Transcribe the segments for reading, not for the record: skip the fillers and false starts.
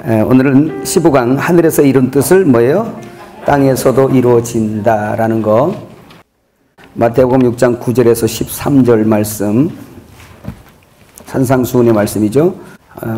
오늘은 15강 하늘에서 이룬 뜻을 뭐예요? 땅에서도 이루어진다라는 거. 마태복음 6장 9절에서 13절 말씀, 산상수훈의 말씀이죠.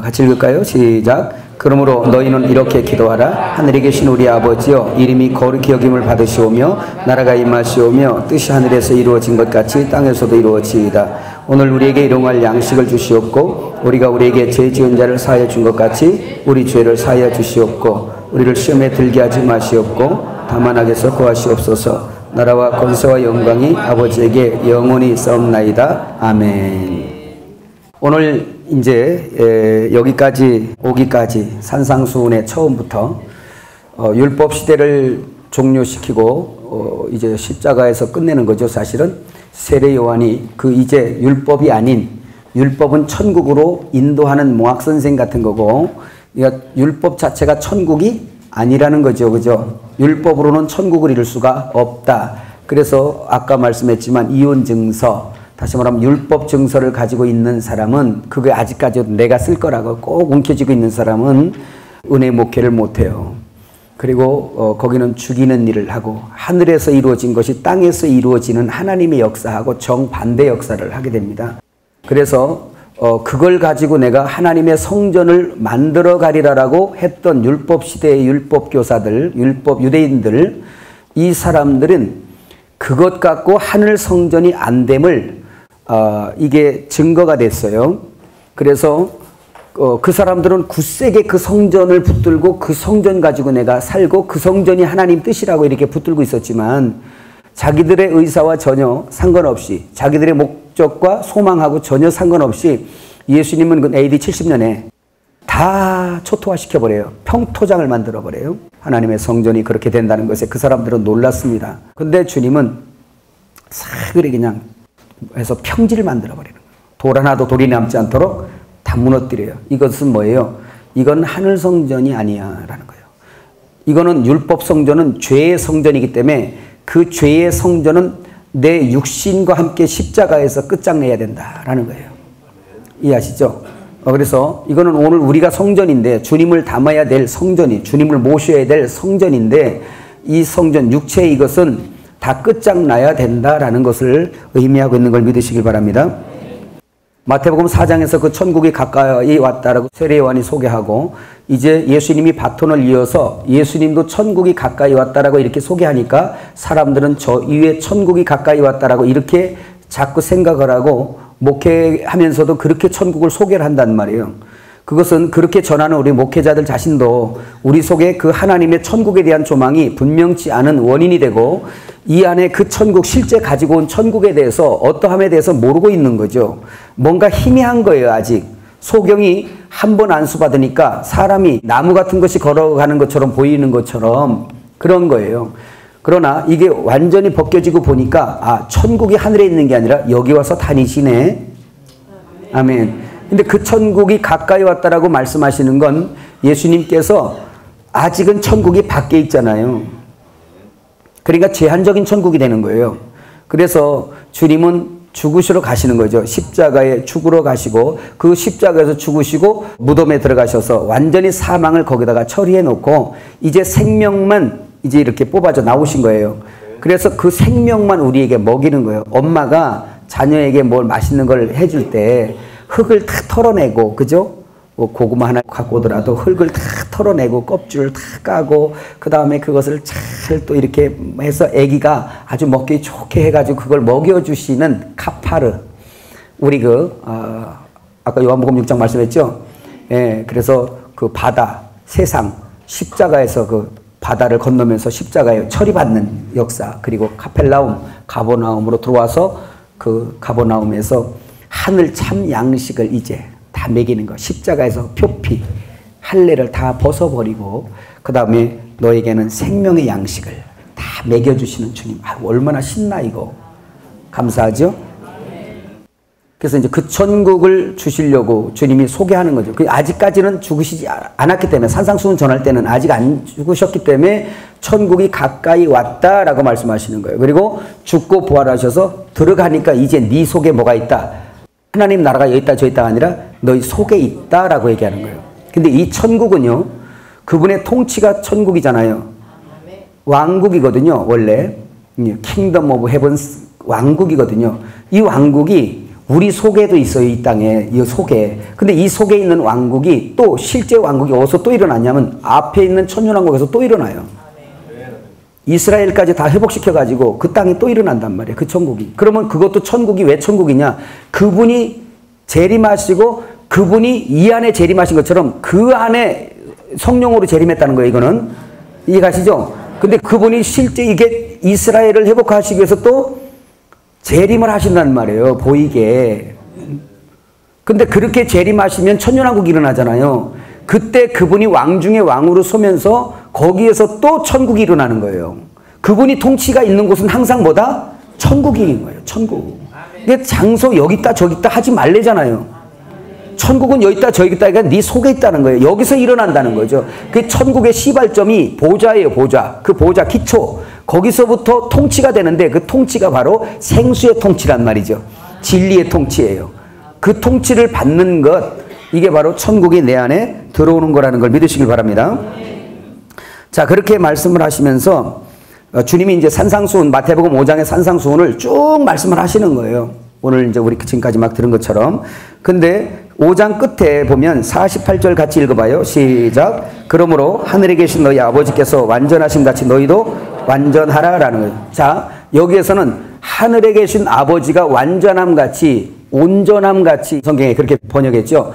같이 읽을까요? 시작. 그러므로 너희는 이렇게 기도하라. 하늘에 계신 우리 아버지여, 이름이 거룩히 여김을 받으시오며 나라가 임하시오며 뜻이 하늘에서 이루어진 것 같이 땅에서도 이루어지이다. 오늘 우리에게 일용할 양식을 주시옵고 우리가 우리에게 죄 지은 자를 사하여 준 것 같이 우리 죄를 사하여 주시옵고 우리를 시험에 들게 하지 마시옵고 다만 악에서 구하시옵소서. 나라와 권세와 영광이 아버지에게 영원히 있사옵나이다. 아멘. 오늘 이제 여기까지 오기까지 산상수훈의 처음부터 율법 시대를 종료시키고 이제 십자가에서 끝내는 거죠. 사실은 세례 요한이 그 이제 율법이 아닌, 율법은 천국으로 인도하는 몽학선생 같은 거고, 그러니까 율법 자체가 천국이 아니라는 거죠. 그죠? 율법으로는 천국을 이룰 수가 없다. 그래서 아까 말씀했지만 이혼 증서, 다시 말하면 율법 증서를 가지고 있는 사람은, 그게 아직까지도 내가 쓸 거라고 꼭 움켜쥐고 있는 사람은 은혜 목회를 못해요. 그리고 거기는 죽이는 일을 하고 하늘에서 이루어진 것이 땅에서 이루어지는 하나님의 역사하고 정반대 역사를 하게 됩니다. 그래서 그걸 가지고 내가 하나님의 성전을 만들어 가리라라고 했던 율법 시대의 율법 교사들, 율법 유대인들, 이 사람들은 그것 갖고 하늘 성전이 안 됨을 이게 증거가 됐어요. 그래서 그 사람들은 굳세게 그 성전을 붙들고 그 성전 가지고 내가 살고 그 성전이 하나님 뜻이라고 이렇게 붙들고 있었지만, 자기들의 의사와 전혀 상관없이, 자기들의 목적과 소망하고 전혀 상관없이 예수님은 그 AD 70년에 다 초토화시켜버려요. 평토장을 만들어버려요. 하나님의 성전이 그렇게 된다는 것에 그 사람들은 놀랐습니다. 근데 주님은 사그리 그냥 해서 평지를 만들어버리는 거예요. 돌 하나도 돌이 남지 않도록 다 무너뜨려요. 이것은 뭐예요? 이건 하늘 성전이 아니야 라는 거예요. 이거는 율법 성전은 죄의 성전이기 때문에 그 죄의 성전은 내 육신과 함께 십자가에서 끝장내야 된다라는 거예요. 이해하시죠? 그래서 이거는 오늘 우리가 성전인데, 주님을 담아야 될 성전이, 주님을 모셔야 될 성전인데, 이 성전 육체의 이것은 다 끝장나야 된다라는 것을 의미하고 있는 걸 믿으시길 바랍니다. 마태복음 4장에서 그 천국이 가까이 왔다라고 세례 요한이 소개하고, 이제 예수님이 바톤을 이어서 예수님도 천국이 가까이 왔다라고 이렇게 소개하니까 사람들은 저 이후에 천국이 가까이 왔다라고 이렇게 자꾸 생각을 하고 목회하면서도 그렇게 천국을 소개를 한단 말이에요. 그것은 그렇게 전하는 우리 목회자들 자신도 우리 속에 그 하나님의 천국에 대한 조망이 분명치 않은 원인이 되고, 이 안에 그 천국, 실제 가지고 온 천국에 대해서 어떠함에 대해서 모르고 있는 거죠. 뭔가 희미한 거예요. 아직 소경이 한 번 안수받으니까 사람이 나무 같은 것이 걸어가는 것처럼 보이는 것처럼 그런 거예요. 그러나 이게 완전히 벗겨지고 보니까 천국이 하늘에 있는 게 아니라 여기 와서 다니시네. 아멘. 근데 그 천국이 가까이 왔다라고 말씀하시는 건 예수님께서 아직은 천국이 밖에 있잖아요. 그러니까 제한적인 천국이 되는 거예요. 그래서 주님은 죽으시러 가시는 거죠. 십자가에 죽으러 가시고, 그 십자가에서 죽으시고 무덤에 들어가셔서 완전히 사망을 거기다가 처리해 놓고 이제 생명만 이제 이렇게 뽑아져 나오신 거예요. 그래서 그 생명만 우리에게 먹이는 거예요. 엄마가 자녀에게 뭘 맛있는 걸 해줄 때 흙을 다 털어내고, 그죠? 고구마 하나 갖고 오더라도 흙을 다 털어내고 껍질을 다 까고 그 다음에 그것을 잘 또 이렇게 해서 아기가 아주 먹기 좋게 해가지고 그걸 먹여주시는 카파르. 우리 아까 요한복음 6장 말씀했죠? 예, 그래서 그 바다, 세상, 십자가에서 그 바다를 건너면서 십자가에 처리받는 역사, 그리고 카펠라움, 가버나움으로 들어와서 그 가버나움에서 하늘 참 양식을 이제 다 먹이는 거. 십자가에서 표피, 할례를 다 벗어버리고 그 다음에 너에게는 생명의 양식을 다 먹여주시는 주님. 얼마나 신나 이거. 감사하죠? 그래서 이제 그 천국을 주시려고 주님이 소개하는 거죠. 아직까지는 죽으시지 않았기 때문에, 산상수훈 전할 때는 아직 안 죽으셨기 때문에 천국이 가까이 왔다라고 말씀하시는 거예요. 그리고 죽고 부활하셔서 들어가니까 이제 네 속에 뭐가 있다. 하나님 나라가 여기 있다 저 있다가 아니라 너희 속에 있다라고 얘기하는 거예요. 근데 이 천국은요, 그분의 통치가 천국이잖아요. 왕국이거든요, 원래. 킹덤 오브 헤븐 왕국이거든요. 이 왕국이 우리 속에도 있어요, 이 땅에, 이 속에. 근데 이 속에 있는 왕국이 또 실제 왕국이 어디서 또 일어나냐면 앞에 있는 천년왕국에서 또 일어나요. 이스라엘까지 다 회복시켜가지고 그 땅이 또 일어난단 말이에요, 그 천국이. 그러면 그것도 천국이 왜 천국이냐? 그분이 재림하시고 그분이 이 안에 재림하신 것처럼 그 안에 성령으로 재림했다는 거예요, 이거는. 이해가시죠? 근데 그분이 실제 이게 이스라엘을 회복하시기 위해서 또 재림을 하신다는 말이에요, 보이게. 근데 그렇게 재림하시면 천년왕국이 일어나잖아요. 그때 그분이 왕 중에 왕으로 서면서 거기에서 또 천국이 일어나는 거예요. 그분이 통치가 있는 곳은 항상 뭐다? 천국인 거예요, 천국. 근데 장소 여기 있다 저기 있다 하지 말래잖아요. 천국은 여기 있다 저기 있다, 그러니까 네 속에 있다는 거예요. 여기서 일어난다는 거죠. 그 천국의 시발점이 보좌예요, 보좌. 그 보좌 기초. 거기서부터 통치가 되는데 그 통치가 바로 생수의 통치란 말이죠. 진리의 통치예요. 그 통치를 받는 것, 이게 바로 천국이 내 안에 들어오는 거라는 걸 믿으시길 바랍니다. 자, 그렇게 말씀을 하시면서 주님이 이제 산상수훈, 마태복음 5장의 산상수훈을 쭉 말씀을 하시는 거예요. 오늘 이제 우리 지금까지 막 들은 것처럼. 근데 5장 끝에 보면 48절 같이 읽어봐요. 시작. 그러므로 하늘에 계신 너희 아버지께서 완전하심 같이 너희도 완전하라라는 거예요. 자, 여기에서는 하늘에 계신 아버지가 완전함 같이, 온전함 같이, 성경에 그렇게 번역했죠.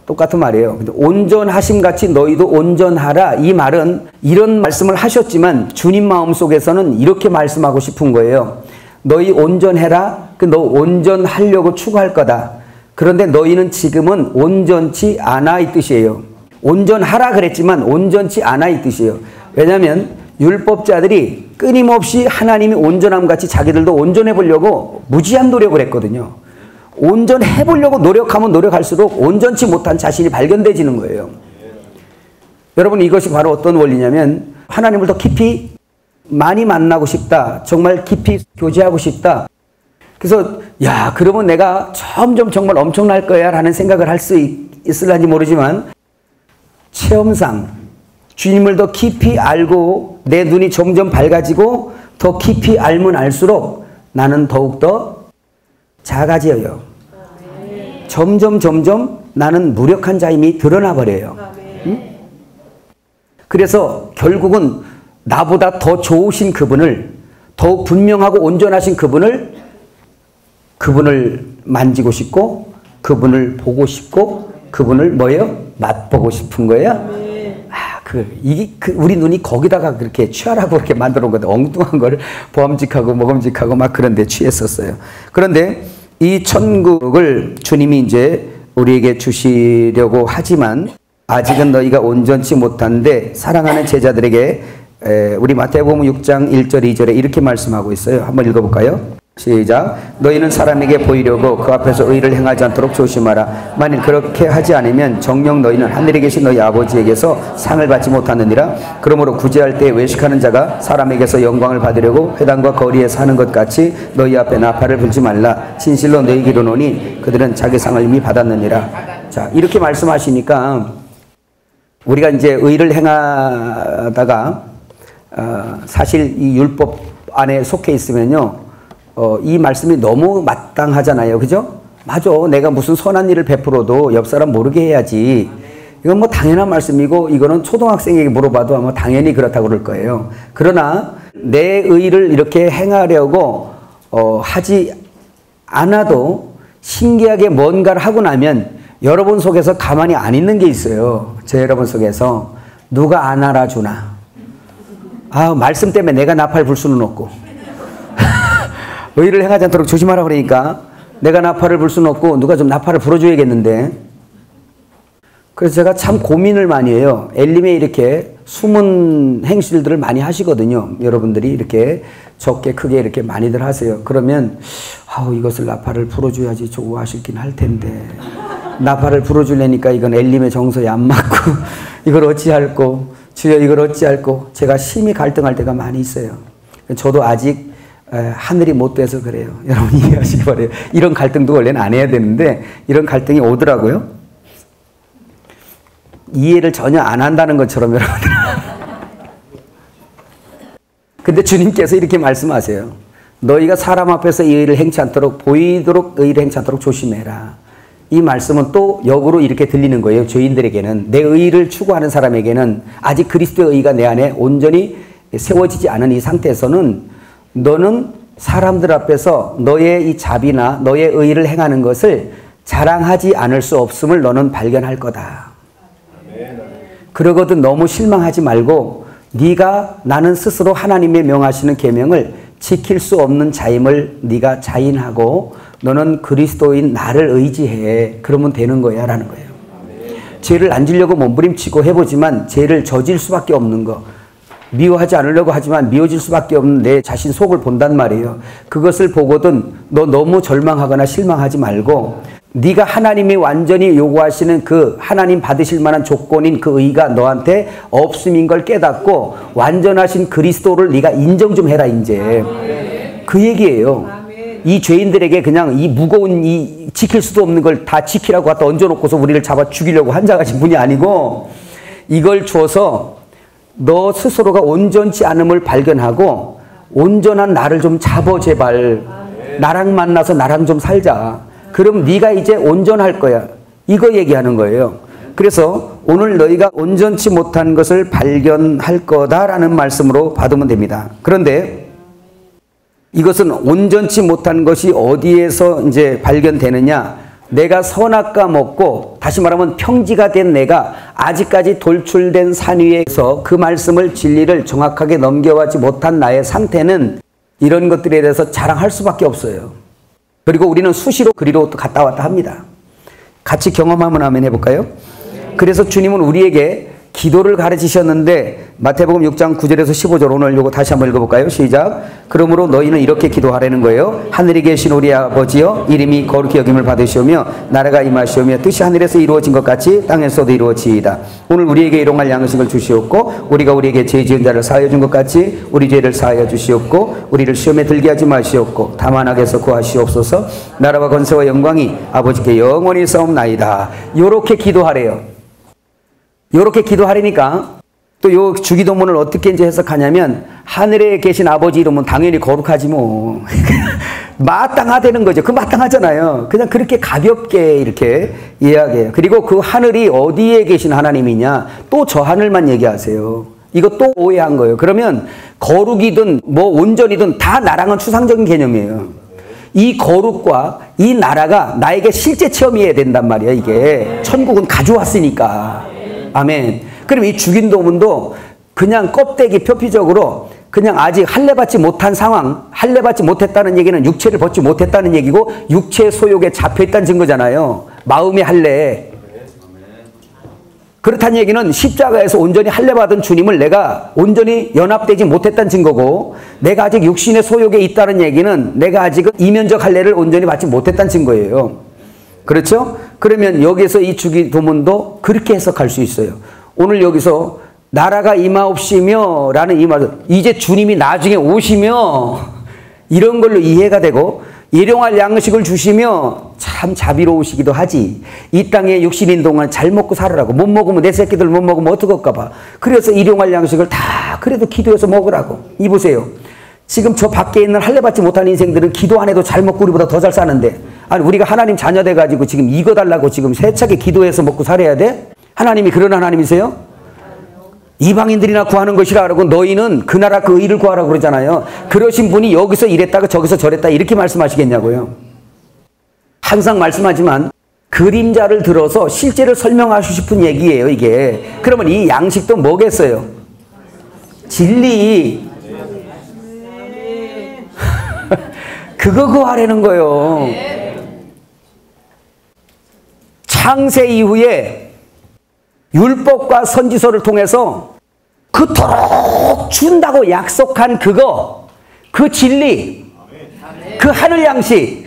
똑같은 말이에요. 근데 온전하심 같이 너희도 온전하라. 이 말은 이런 말씀을 하셨지만 주님 마음속에서는 이렇게 말씀하고 싶은 거예요. 너희 온전해라. 너 온전하려고 추구할 거다. 그런데 너희는 지금은 온전치 않아 이 뜻이에요. 온전하라 그랬지만 온전치 않아 이 뜻이에요. 왜냐하면 율법자들이 끊임없이 하나님이 온전함 같이 자기들도 온전해 보려고 무지한 노력을 했거든요. 온전해 보려고 노력하면 노력할수록 온전치 못한 자신이 발견되지는 거예요. 여러분, 이것이 바로 어떤 원리냐면 하나님을 더 깊이 많이 만나고 싶다. 정말 깊이 교제하고 싶다. 그래서 야, 그러면 내가 점점 정말 엄청날 거야 라는 생각을 할 수 있을런지 모르지만 체험상 주님을 더 깊이 알고 내 눈이 점점 밝아지고 더 깊이 알면 알수록 나는 더욱더 작아져요. 점점 나는 무력한 자임이 드러나 버려요. 응? 그래서 결국은 나보다 더 좋으신 그분을, 더욱 분명하고 온전하신 그분을 만지고 싶고 그분을 보고 싶고 그분을 뭐예요? 맛보고 싶은 거예요. 우리 눈이 거기다가 그렇게 취하라고 그렇게 만들어 온 건데 엉뚱한 걸 보암직하고 먹음직하고 막 그런 데 취했었어요. 그런데 이 천국을 주님이 이제 우리에게 주시려고 하지만 아직은 너희가 온전치 못한데 사랑하는 제자들에게 우리 마태복음 6장 1절 2절에 이렇게 말씀하고 있어요. 한번 읽어볼까요? 시작. 너희는 사람에게 보이려고 그 앞에서 의를 행하지 않도록 조심하라. 만일 그렇게 하지 않으면 정녕 너희는 하늘에 계신 너희 아버지에게서 상을 받지 못하느니라. 그러므로 구제할 때 외식하는 자가 사람에게서 영광을 받으려고 회당과 거리에 사는 것 같이 너희 앞에 나팔을 불지 말라. 진실로 너희에게 이르노니 그들은 자기 상을 이미 받았느니라. 자, 이렇게 말씀하시니까 우리가 이제 의를 행하다가 사실 이 율법 안에 속해 있으면요, 이 말씀이 너무 마땅하잖아요. 그죠? 맞아. 내가 무슨 선한 일을 베풀어도 옆 사람 모르게 해야지. 이건 뭐 당연한 말씀이고 이거는 초등학생에게 물어봐도 아마 당연히 그렇다고 그럴 거예요. 그러나 내 의를 이렇게 행하려고 하지 않아도 신기하게 뭔가를 하고 나면 여러분 속에서 가만히 안 있는 게 있어요. 제 여러분 속에서 누가 안 알아주나. 말씀 때문에 내가 나팔 불 수는 없고 의를 행하지 않도록 조심하라 그러니까 내가 나팔을 불 수는 없고 누가 좀 나팔을 불어줘야겠는데. 그래서 제가 참 고민을 많이 해요. 엘림에 이렇게 숨은 행실들을 많이 하시거든요. 여러분들이 이렇게 적게 크게 이렇게 많이들 하세요. 그러면 이것을 나팔을 불어줘야지 좋아하시긴 할 텐데 나팔을 불어주려니까 이건 엘림의 정서에 안 맞고 이걸 어찌할꼬, 주여 이걸 어찌할꼬, 제가 심히 갈등할 때가 많이 있어요. 저도 아직 하늘이 못 돼서 그래요. 여러분 이해하시기 바래요. 이런 갈등도 원래는 안 해야 되는데 이런 갈등이 오더라고요. 이해를 전혀 안 한다는 것처럼 여러분. 근데 주님께서 이렇게 말씀하세요. 너희가 사람 앞에서 이 의를 행치 않도록 보이도록 의를 행치 않도록 조심해라. 이 말씀은 또 역으로 이렇게 들리는 거예요. 죄인들에게는, 내 의를 추구하는 사람에게는, 아직 그리스도의 의가 내 안에 온전히 세워지지 않은 이 상태에서는 너는 사람들 앞에서 너의 이 자비나 너의 의를 행하는 것을 자랑하지 않을 수 없음을 너는 발견할 거다. 그러거든 너무 실망하지 말고 네가 나는 스스로 하나님의 명하시는 계명을 지킬 수 없는 자임을 네가 자인하고 너는 그리스도인 나를 의지해. 그러면 되는 거야 라는 거예요. 죄를 안 지려고 몸부림치고 해보지만 죄를 저질 수밖에 없는 거, 미워하지 않으려고 하지만 미워질 수밖에 없는 내 자신 속을 본단 말이에요. 그것을 보거든 너 너무 절망하거나 실망하지 말고 네가 하나님이 완전히 요구하시는 그 하나님 받으실 만한 조건인 그 의가 너한테 없음인 걸 깨닫고 완전하신 그리스도를 네가 인정 좀 해라 이제. 그 얘기예요. 이 죄인들에게 그냥 이 무거운 이 지킬 수도 없는 걸 다 지키라고 갖다 얹어놓고서 우리를 잡아 죽이려고 한장하신 분이 아니고 이걸 줘서 너 스스로가 온전치 않음을 발견하고 온전한 나를 좀 잡어 제발. 나랑 만나서 나랑 좀 살자. 그럼 네가 이제 온전할 거야. 이거 얘기하는 거예요. 그래서 오늘 너희가 온전치 못한 것을 발견할 거다라는 말씀으로 받으면 됩니다. 그런데 이것은 온전치 못한 것이 어디에서 이제 발견되느냐? 내가 선악과 먹고 다시 말하면 평지가 된 내가 아직까지 돌출된 산 위에서 그 말씀을 진리를 정확하게 넘겨가지 못한 나의 상태는 이런 것들에 대해서 자랑할 수밖에 없어요. 그리고 우리는 수시로 그리로 또 갔다 왔다 합니다. 같이 경험하면 한번 해볼까요? 그래서 주님은 우리에게 기도를 가르치셨는데 마태복음 6장 9절에서 15절 오늘 요거 다시 한번 읽어볼까요? 시작. 그러므로 너희는 이렇게 기도하라는 거예요. 하늘에 계신 우리 아버지여 이름이 거룩히 여김을 받으시오며 나라가 임하시오며 뜻이 하늘에서 이루어진 것 같이 땅에서도 이루어지이다. 오늘 우리에게 일용할 양식을 주시옵고 우리가 우리에게 죄 지은 자를 사하여 준 것 같이 우리 죄를 사하여 주시옵고 우리를 시험에 들게 하지 마시옵고 다만 악에서 구하시옵소서. 나라와 권세와 영광이 아버지께 영원히 싸움나이다. 요렇게 기도하래요. 요렇게 기도하려니까 또 요 주기도문을 어떻게 이제 해석하냐면 하늘에 계신 아버지 이름은 당연히 거룩하지 뭐. 마땅하다는 거죠. 그 마땅하잖아요. 그냥 그렇게 가볍게 이렇게 이야기해요. 그리고 그 하늘이 어디에 계신 하나님이냐? 또 저 하늘만 얘기하세요. 이거 또 오해한 거예요. 그러면 거룩이든 뭐 온전이든 다 나랑은 추상적인 개념이에요. 이 거룩과 이 나라가 나에게 실제 체험이어야 된단 말이에요. 이게 천국은 가져왔으니까. 아멘. 그럼 이 주기도문도 그냥 껍데기 표피적으로 그냥 아직 할례받지 못한 상황, 할례받지 못했다는 얘기는 육체를 벗지 못했다는 얘기고 육체 소욕에 잡혀있다는 증거잖아요. 마음의 할례. 그렇다는 얘기는 십자가에서 온전히 할례받은 주님을 내가 온전히 연합되지 못했다는 증거고 내가 아직 육신의 소욕에 있다는 얘기는 내가 아직은 이면적 할례를 온전히 받지 못했다는 증거예요. 그렇죠? 그러면 여기서 이 주기도문도 그렇게 해석할 수 있어요. 오늘 여기서 나라가 임하옵시며 라는 이 말은 이제 주님이 나중에 오시며 이런 걸로 이해가 되고 일용할 양식을 주시며 참 자비로우시기도 하지. 이 땅에 육신인 동안 잘 먹고 살으라고. 못 먹으면 내 새끼들 못 먹으면 어떡할까 봐. 그래서 일용할 양식을 다 그래도 기도해서 먹으라고. 이보세요. 지금 저 밖에 있는 할례받지 못한 인생들은 기도 안 해도 잘 먹고 우리보다 더 잘 사는데 아니 우리가 하나님 자녀 돼가지고 지금 이거 달라고 지금 세차게 기도해서 먹고 살아야 돼? 하나님이 그런 하나님이세요? 이방인들이나 구하는 것이라 그러고 너희는 그 나라 그 의를 구하라고 그러잖아요. 그러신 분이 여기서 이랬다가 저기서 저랬다 이렇게 말씀하시겠냐고요. 항상 말씀하지만 그림자를 들어서 실제를 설명하시고 싶은 얘기예요 이게. 그러면 이 양식도 뭐겠어요? 진리. 그거 구하라는 거예요. 창세 이후에 율법과 선지서를 통해서 그토록 준다고 약속한 그거, 그 진리, 그 하늘 양식,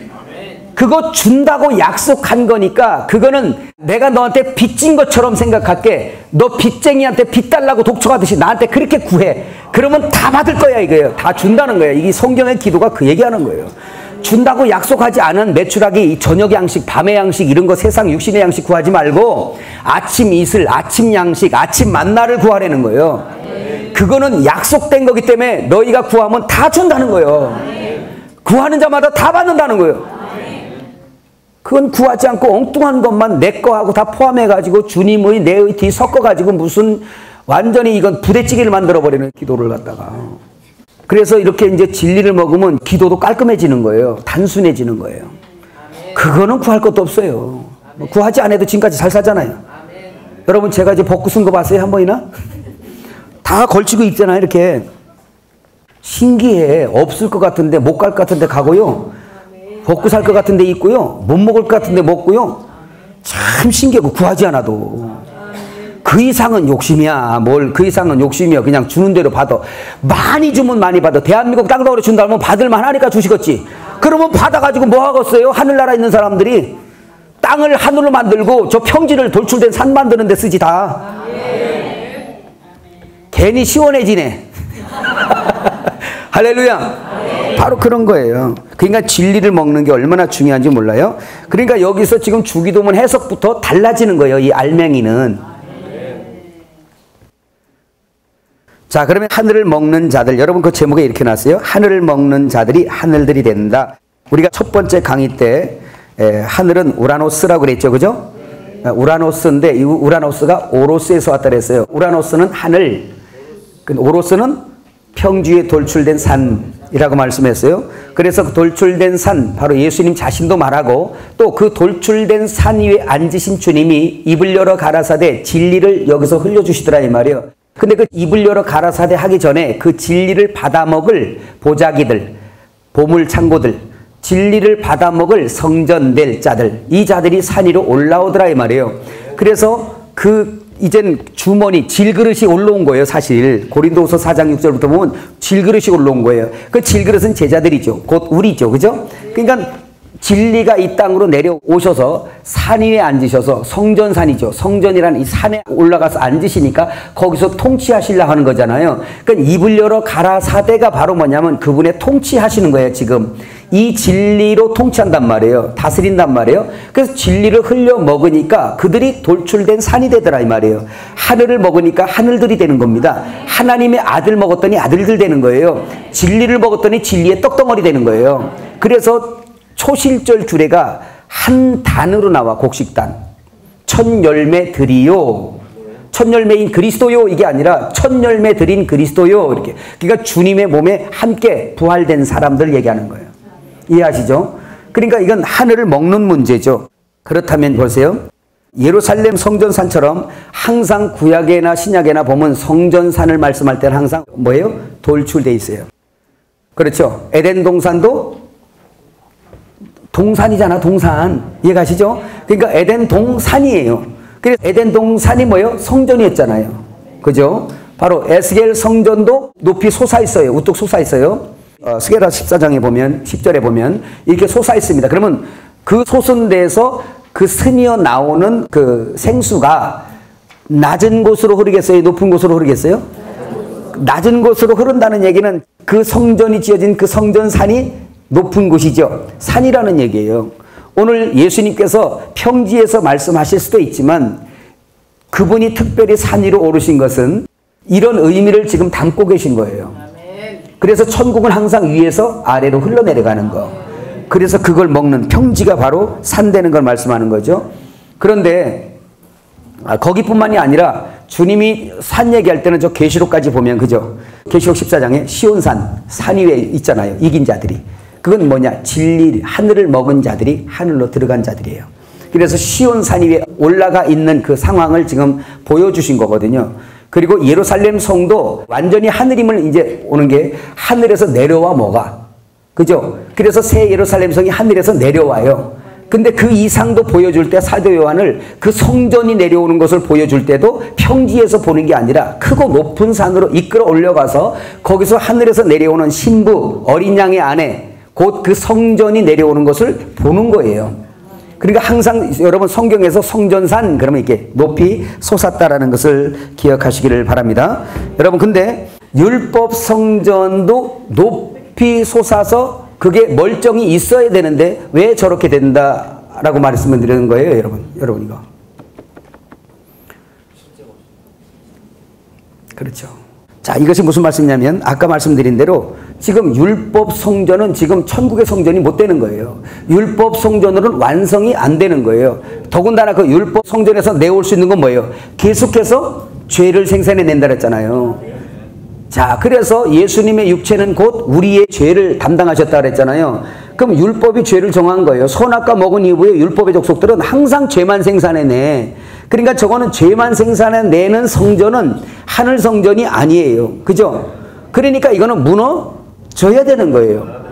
그거 준다고 약속한 거니까 그거는 내가 너한테 빚진 것처럼 생각할게. 너 빚쟁이한테 빚 달라고 독촉하듯이 나한테 그렇게 구해. 그러면 다 받을 거야 이거예요. 다 준다는 거예요. 이게 성경의 기도가 그 얘기하는 거예요. 준다고 약속하지 않은 매출하기 저녁 양식, 밤의 양식 이런 거 세상 육신의 양식 구하지 말고 아침 이슬, 아침 양식, 아침 만나를 구하라는 거예요. 그거는 약속된 거기 때문에 너희가 구하면 다 준다는 거예요. 구하는 자마다 다 받는다는 거예요. 그건 구하지 않고 엉뚱한 것만 내 거하고 다 포함해가지고 주님의 내의 뒤 섞어가지고 무슨 완전히 이건 부대찌개를 만들어버리는 기도를 갖다가. 그래서 이렇게 이제 진리를 먹으면 기도도 깔끔해지는 거예요. 단순해지는 거예요. 그거는 구할 것도 없어요. 구하지 않아도 지금까지 잘 살잖아요. 여러분 제가 이제 벗고 쓴 거 봤어요? 한 번이나? 다 걸치고 있잖아요. 이렇게. 신기해. 없을 것 같은데 못 갈 것 같은데 가고요. 벗고 살 것 같은데 있고요. 못 먹을 것 같은데 먹고요. 참 신기하고 구하지 않아도. 그 이상은 욕심이야. 뭘 그 이상은 욕심이야. 그냥 주는 대로 받아. 많이 주면 많이 받아. 대한민국 땅덩어리 준다면 받을만 하니까 주시겠지. 그러면 받아가지고 뭐 하겠어요? 하늘나라에 있는 사람들이 땅을 하늘로 만들고 저 평지를 돌출된 산 만드는 데 쓰지 다. 괜히 시원해지네. 할렐루야. 바로 그런 거예요. 그러니까 진리를 먹는 게 얼마나 중요한지 몰라요. 그러니까 여기서 지금 주기도문 해석부터 달라지는 거예요. 이 알맹이는. 자, 그러면 하늘을 먹는 자들, 여러분 그 제목에 이렇게 놨어요. 하늘을 먹는 자들이 하늘들이 된다. 우리가 첫 번째 강의 때 하늘은 우라노스라고 그랬죠. 그죠? 우라노스인데 이 우라노스가 오로스에서 왔다 그랬어요. 우라노스는 하늘, 오로스는 평지에 돌출된 산이라고 말씀했어요. 그래서 그 돌출된 산, 바로 예수님 자신도 말하고 또 그 돌출된 산 위에 앉으신 주님이 입을 열어 가라사대 진리를 여기서 흘려주시더라 이 말이에요. 근데 그 입을 열어 가라사대 하기 전에 그 진리를 받아먹을 보자기들, 보물창고들, 진리를 받아먹을 성전될 자들, 이 자들이 산 위로 올라오더라 이 말이에요. 그래서 이젠 주머니, 질그릇이 올라온 거예요, 사실. 고린도후서 4장 6절부터 보면 질그릇이 올라온 거예요. 그 질그릇은 제자들이죠. 곧 우리죠. 그죠? 그러니까 진리가 이 땅으로 내려오셔서 산 위에 앉으셔서 성전산이죠. 성전이라는 이 산에 올라가서 앉으시니까 거기서 통치하시려고 하는 거잖아요. 그러니까 입을 열어 가라사대가 바로 뭐냐면 그분의 통치하시는 거예요, 지금. 이 진리로 통치한단 말이에요. 다스린단 말이에요. 그래서 진리를 흘려 먹으니까 그들이 돌출된 산이 되더라 이 말이에요. 하늘을 먹으니까 하늘들이 되는 겁니다. 하나님의 아들 먹었더니 아들들 되는 거예요. 진리를 먹었더니 진리의 떡덩어리 되는 거예요. 그래서 초실절 주례가 한 단으로 나와. 곡식단. 첫 열매 드리요. 첫 열매인 그리스도요. 이게 아니라 첫 열매 드린 그리스도요. 이렇게. 그러니까 주님의 몸에 함께 부활된 사람들 얘기하는 거예요. 이해하시죠? 그러니까 이건 하늘을 먹는 문제죠. 그렇다면 보세요. 예루살렘 성전산처럼 항상 구약에나 신약에나 보면 성전산을 말씀할 때는 항상 뭐예요? 돌출돼 있어요. 그렇죠? 에덴 동산도 동산이잖아, 동산. 이해가시죠? 그러니까 에덴 동산이에요. 그래서 에덴 동산이 뭐예요? 성전이었잖아요. 그죠? 바로 에스겔 성전도 높이 솟아있어요. 우뚝 솟아있어요. 스게라 14장에 보면, 10절에 보면 이렇게 솟아있습니다. 그러면 그 솟은 데에서 그 스며 나오는 그 생수가 낮은 곳으로 흐르겠어요? 높은 곳으로 흐르겠어요? 낮은 곳으로 흐른다는 얘기는 그 성전이 지어진 그 성전산이 높은 곳이죠. 산이라는 얘기예요. 오늘 예수님께서 평지에서 말씀하실 수도 있지만 그분이 특별히 산 위로 오르신 것은 이런 의미를 지금 담고 계신 거예요. 그래서 천국은 항상 위에서 아래로 흘러내려가는 거. 그래서 그걸 먹는 평지가 바로 산 되는 걸 말씀하는 거죠. 그런데 거기뿐만이 아니라 주님이 산 얘기할 때는 저 계시록까지 보면 그죠? 계시록 14장에 시온산, 산 위에 있잖아요. 이긴 자들이. 그건 뭐냐? 진리, 하늘을 먹은 자들이 하늘로 들어간 자들이에요. 그래서 시온산 위에 올라가 있는 그 상황을 지금 보여주신 거거든요. 그리고 예루살렘 성도 완전히 하늘임을 이제 오는 게 하늘에서 내려와 뭐가. 그죠? 그래서 새 예루살렘 성이 하늘에서 내려와요. 근데 그 이상도 보여줄 때 사도 요한을 그 성전이 내려오는 것을 보여줄 때도 평지에서 보는 게 아니라 크고 높은 산으로 이끌어 올려가서 거기서 하늘에서 내려오는 신부, 어린 양의 아내, 곧 그 성전이 내려오는 것을 보는 거예요. 그러니까 항상 여러분 성경에서 성전산 그러면 이렇게 높이 솟았다라는 것을 기억하시기를 바랍니다. 여러분 근데 율법 성전도 높이 솟아서 그게 멀쩡히 있어야 되는데 왜 저렇게 된다라고 말씀을 드리는 거예요, 여러분. 여러분 이거. 그렇죠. 자, 이것이 무슨 말씀이냐면 아까 말씀드린 대로 지금 율법 성전은 지금 천국의 성전이 못 되는 거예요. 율법 성전으로는 완성이 안 되는 거예요. 더군다나 그 율법 성전에서 내올 수 있는 건 뭐예요? 계속해서 죄를 생산해낸다 그랬잖아요. 자, 그래서 예수님의 육체는 곧 우리의 죄를 담당하셨다 그랬잖아요. 그럼 율법이 죄를 정한 거예요. 선악과 먹은 이후에 율법의 족속들은 항상 죄만 생산해내. 그러니까 저거는 죄만 생산해내는 성전은 하늘 성전이 아니에요. 그죠? 그러니까 이거는 무너져야 되는 거예요.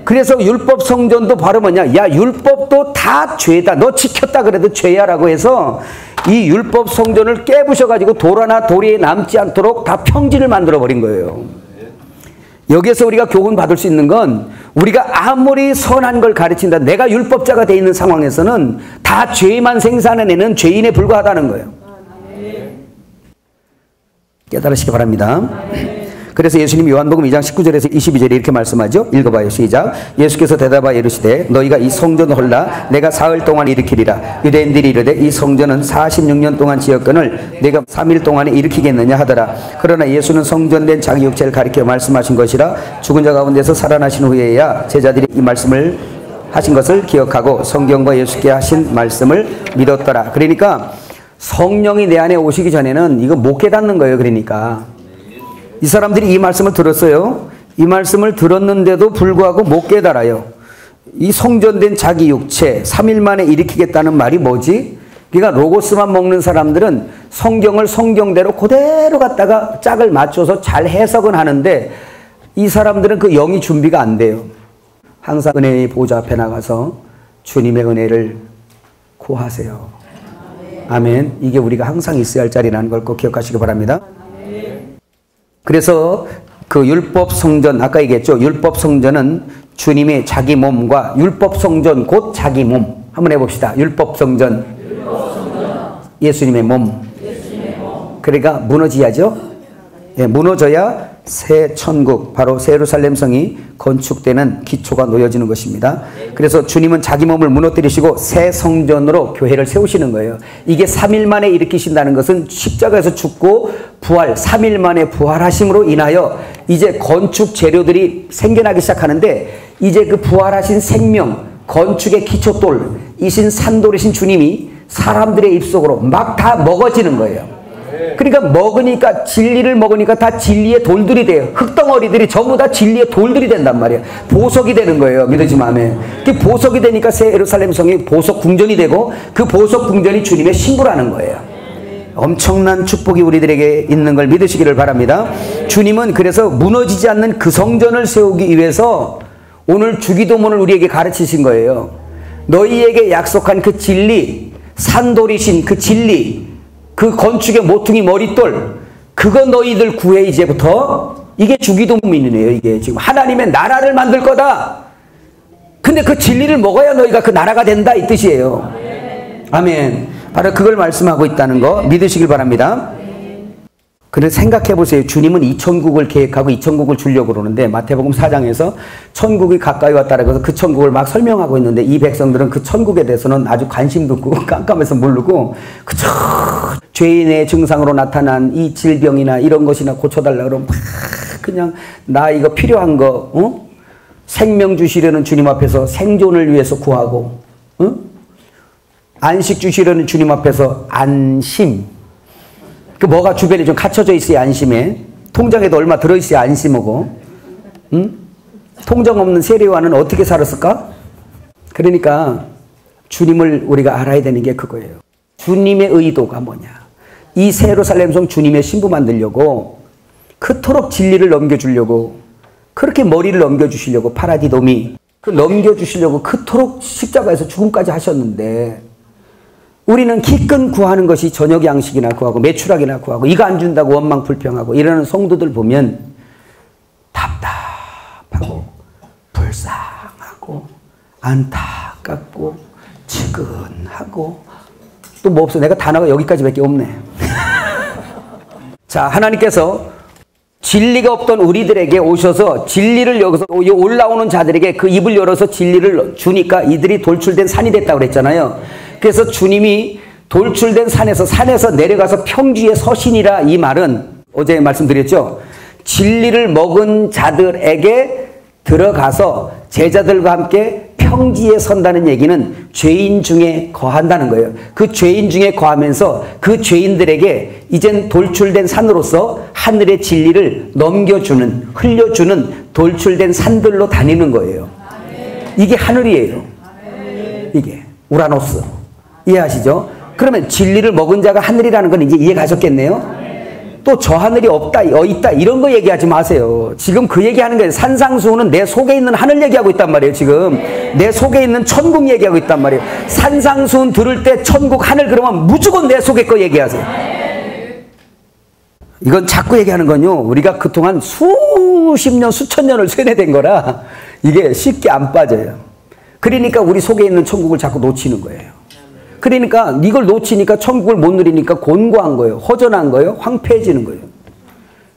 그래서 율법 성전도 바로 뭐냐? 야, 율법도 다 죄다. 너 지켰다 그래도 죄야 라고 해서 이 율법 성전을 깨부셔가지고 돌 하나 돌이 남지 않도록 다 평지를 만들어버린 거예요. 여기에서 우리가 교훈 받을 수 있는 건 우리가 아무리 선한 걸 가르친다. 내가 율법자가 되어 있는 상황에서는 다 죄만 생산해내는 죄인에 불과하다는 거예요. 깨달으시기 바랍니다. 그래서 예수님이 요한복음 2장 19절에서 22절에 이렇게 말씀하죠. 읽어봐요. 시작. 예수께서 대답하여 이르시되 너희가 이 성전을 헐라 내가 사흘 동안 일으키리라. 유대인들이 이르되 이 성전은 46년 동안 지었거늘 내가 3일 동안에 일으키겠느냐 하더라. 그러나 예수는 성전된 자기 육체를 가리켜 말씀하신 것이라 죽은 자 가운데서 살아나신 후에야 제자들이 이 말씀을 하신 것을 기억하고 성경과 예수께 하신 말씀을 믿었더라. 그러니까 성령이 내 안에 오시기 전에는 이거 못 깨닫는 거예요. 그러니까 이 사람들이 이 말씀을 들었어요. 이 말씀을 들었는데도 불구하고 못 깨달아요. 이 성전된 자기 육체 3일 만에 일으키겠다는 말이 뭐지? 그러니까 로고스만 먹는 사람들은 성경을 성경대로 그대로 갖다가 짝을 맞춰서 잘 해석은 하는데 이 사람들은 그 영이 준비가 안 돼요. 항상 은혜의 보좌 앞에 나가서 주님의 은혜를 구하세요. 아멘. 이게 우리가 항상 있어야 할 자리라는 걸 꼭 기억하시기 바랍니다. 그래서 그 율법 성전, 아까 얘기했죠. 율법 성전은 주님의 자기 몸과 율법 성전 곧 자기 몸. 한번 해봅시다. 율법 성전. 예수님의 몸. 그러니까 무너져야죠. 예, 무너져야 새 천국, 바로 새 예루살렘 성이 건축되는 기초가 놓여지는 것입니다. 그래서 주님은 자기 몸을 무너뜨리시고 새 성전으로 교회를 세우시는 거예요. 이게 3일 만에 일으키신다는 것은 십자가에서 죽고 부활, 3일 만에 부활하심으로 인하여 이제 건축 재료들이 생겨나기 시작하는데 이제 그 부활하신 생명, 건축의 기초돌이신 산돌이신 주님이 사람들의 입속으로 막 다 먹어지는 거예요. 그러니까 먹으니까 진리를 먹으니까 다 진리의 돌들이 돼요. 흙덩어리들이 전부 다 진리의 돌들이 된단 말이에요. 보석이 되는 거예요. 믿으시면 아멘. 그 보석이 되니까 새 예루살렘 성이 보석 궁전이 되고 그 보석 궁전이 주님의 신부라는 거예요. 엄청난 축복이 우리들에게 있는 걸 믿으시기를 바랍니다. 주님은 그래서 무너지지 않는 그 성전을 세우기 위해서 오늘 주기도문을 우리에게 가르치신 거예요. 너희에게 약속한 그 진리, 산돌이신 그 진리, 그 건축의 모퉁이 머릿돌, 그거 너희들 구해 이제부터. 이게 주기도문이에요. 이게 지금 하나님의 나라를 만들 거다. 근데 그 진리를 먹어야 너희가 그 나라가 된다 이 뜻이에요. 아멘. 바로 그걸 말씀하고 있다는 거 믿으시길 바랍니다. 그래서 생각해 보세요. 주님은 이 천국을 계획하고 이 천국을 주려고 그러는데 마태복음 4장에서 천국이 가까이 왔다라고 해서 그 천국을 막 설명하고 있는데 이 백성들은 그 천국에 대해서는 아주 관심도 없고 깜깜해서 모르고 그저 죄인의 증상으로 나타난 이 질병이나 이런 것이나 고쳐달라고 그러면 막 그냥 나 이거 필요한 거 생명 주시려는 주님 앞에서 생존을 위해서 구하고 안식 주시려는 주님 앞에서 안심, 그 뭐가 주변에 좀 갖춰져 있어야 안심해. 통장에도 얼마 들어있어야 안심하고. 통장 없는 세례요한은 어떻게 살았을까? 그러니까 주님을 우리가 알아야 되는 게 그거예요. 주님의 의도가 뭐냐. 이 새 예루살렘 성 주님의 신부 만들려고 그토록 진리를 넘겨주려고 그렇게 머리를 넘겨주시려고 파라디돔이 그 넘겨주시려고 그토록 십자가에서 죽음까지 하셨는데 우리는 기껏 구하는 것이 저녁 양식이나 구하고 매출학이나 구하고 이거 안 준다고 원망 불평하고 이러는 성도들 보면 답답하고 불쌍하고 안타깝고 측은하고 또 뭐 없어. 내가 단어가 여기까지밖에 없네. 자, 하나님께서 진리가 없던 우리들에게 오셔서 진리를 여기서 올라오는 자들에게 그 입을 열어서 진리를 주니까 이들이 돌출된 산이 됐다고 그랬잖아요. 그래서 주님이 돌출된 산에서 내려가서 평지에 서시니라, 이 말은 어제 말씀드렸죠. 진리를 먹은 자들에게 들어가서 제자들과 함께 평지에 선다는 얘기는 죄인 중에 거한다는 거예요. 그 죄인 중에 거하면서 그 죄인들에게 이젠 돌출된 산으로서 하늘의 진리를 넘겨주는, 흘려주는 돌출된 산들로 다니는 거예요. 이게 하늘이에요. 이게 우라노스. 이해하시죠? 그러면 진리를 먹은 자가 하늘이라는 건 이제 이해가셨겠네요? 또 저 하늘이 없다, 있다 이런 거 얘기하지 마세요. 지금 그 얘기하는 거예요. 산상수훈은 내 속에 있는 하늘 얘기하고 있단 말이에요. 지금 내 속에 있는 천국 얘기하고 있단 말이에요. 산상수훈 들을 때 천국, 하늘 그러면 무조건 내 속에 거 얘기하세요. 이건 자꾸 얘기하는 건요, 우리가 그동안 수십 년, 수천 년을 세뇌된 거라 이게 쉽게 안 빠져요. 그러니까 우리 속에 있는 천국을 자꾸 놓치는 거예요. 그러니까 이걸 놓치니까 천국을 못 누리니까 곤고한 거예요. 허전한 거예요. 황폐해지는 거예요.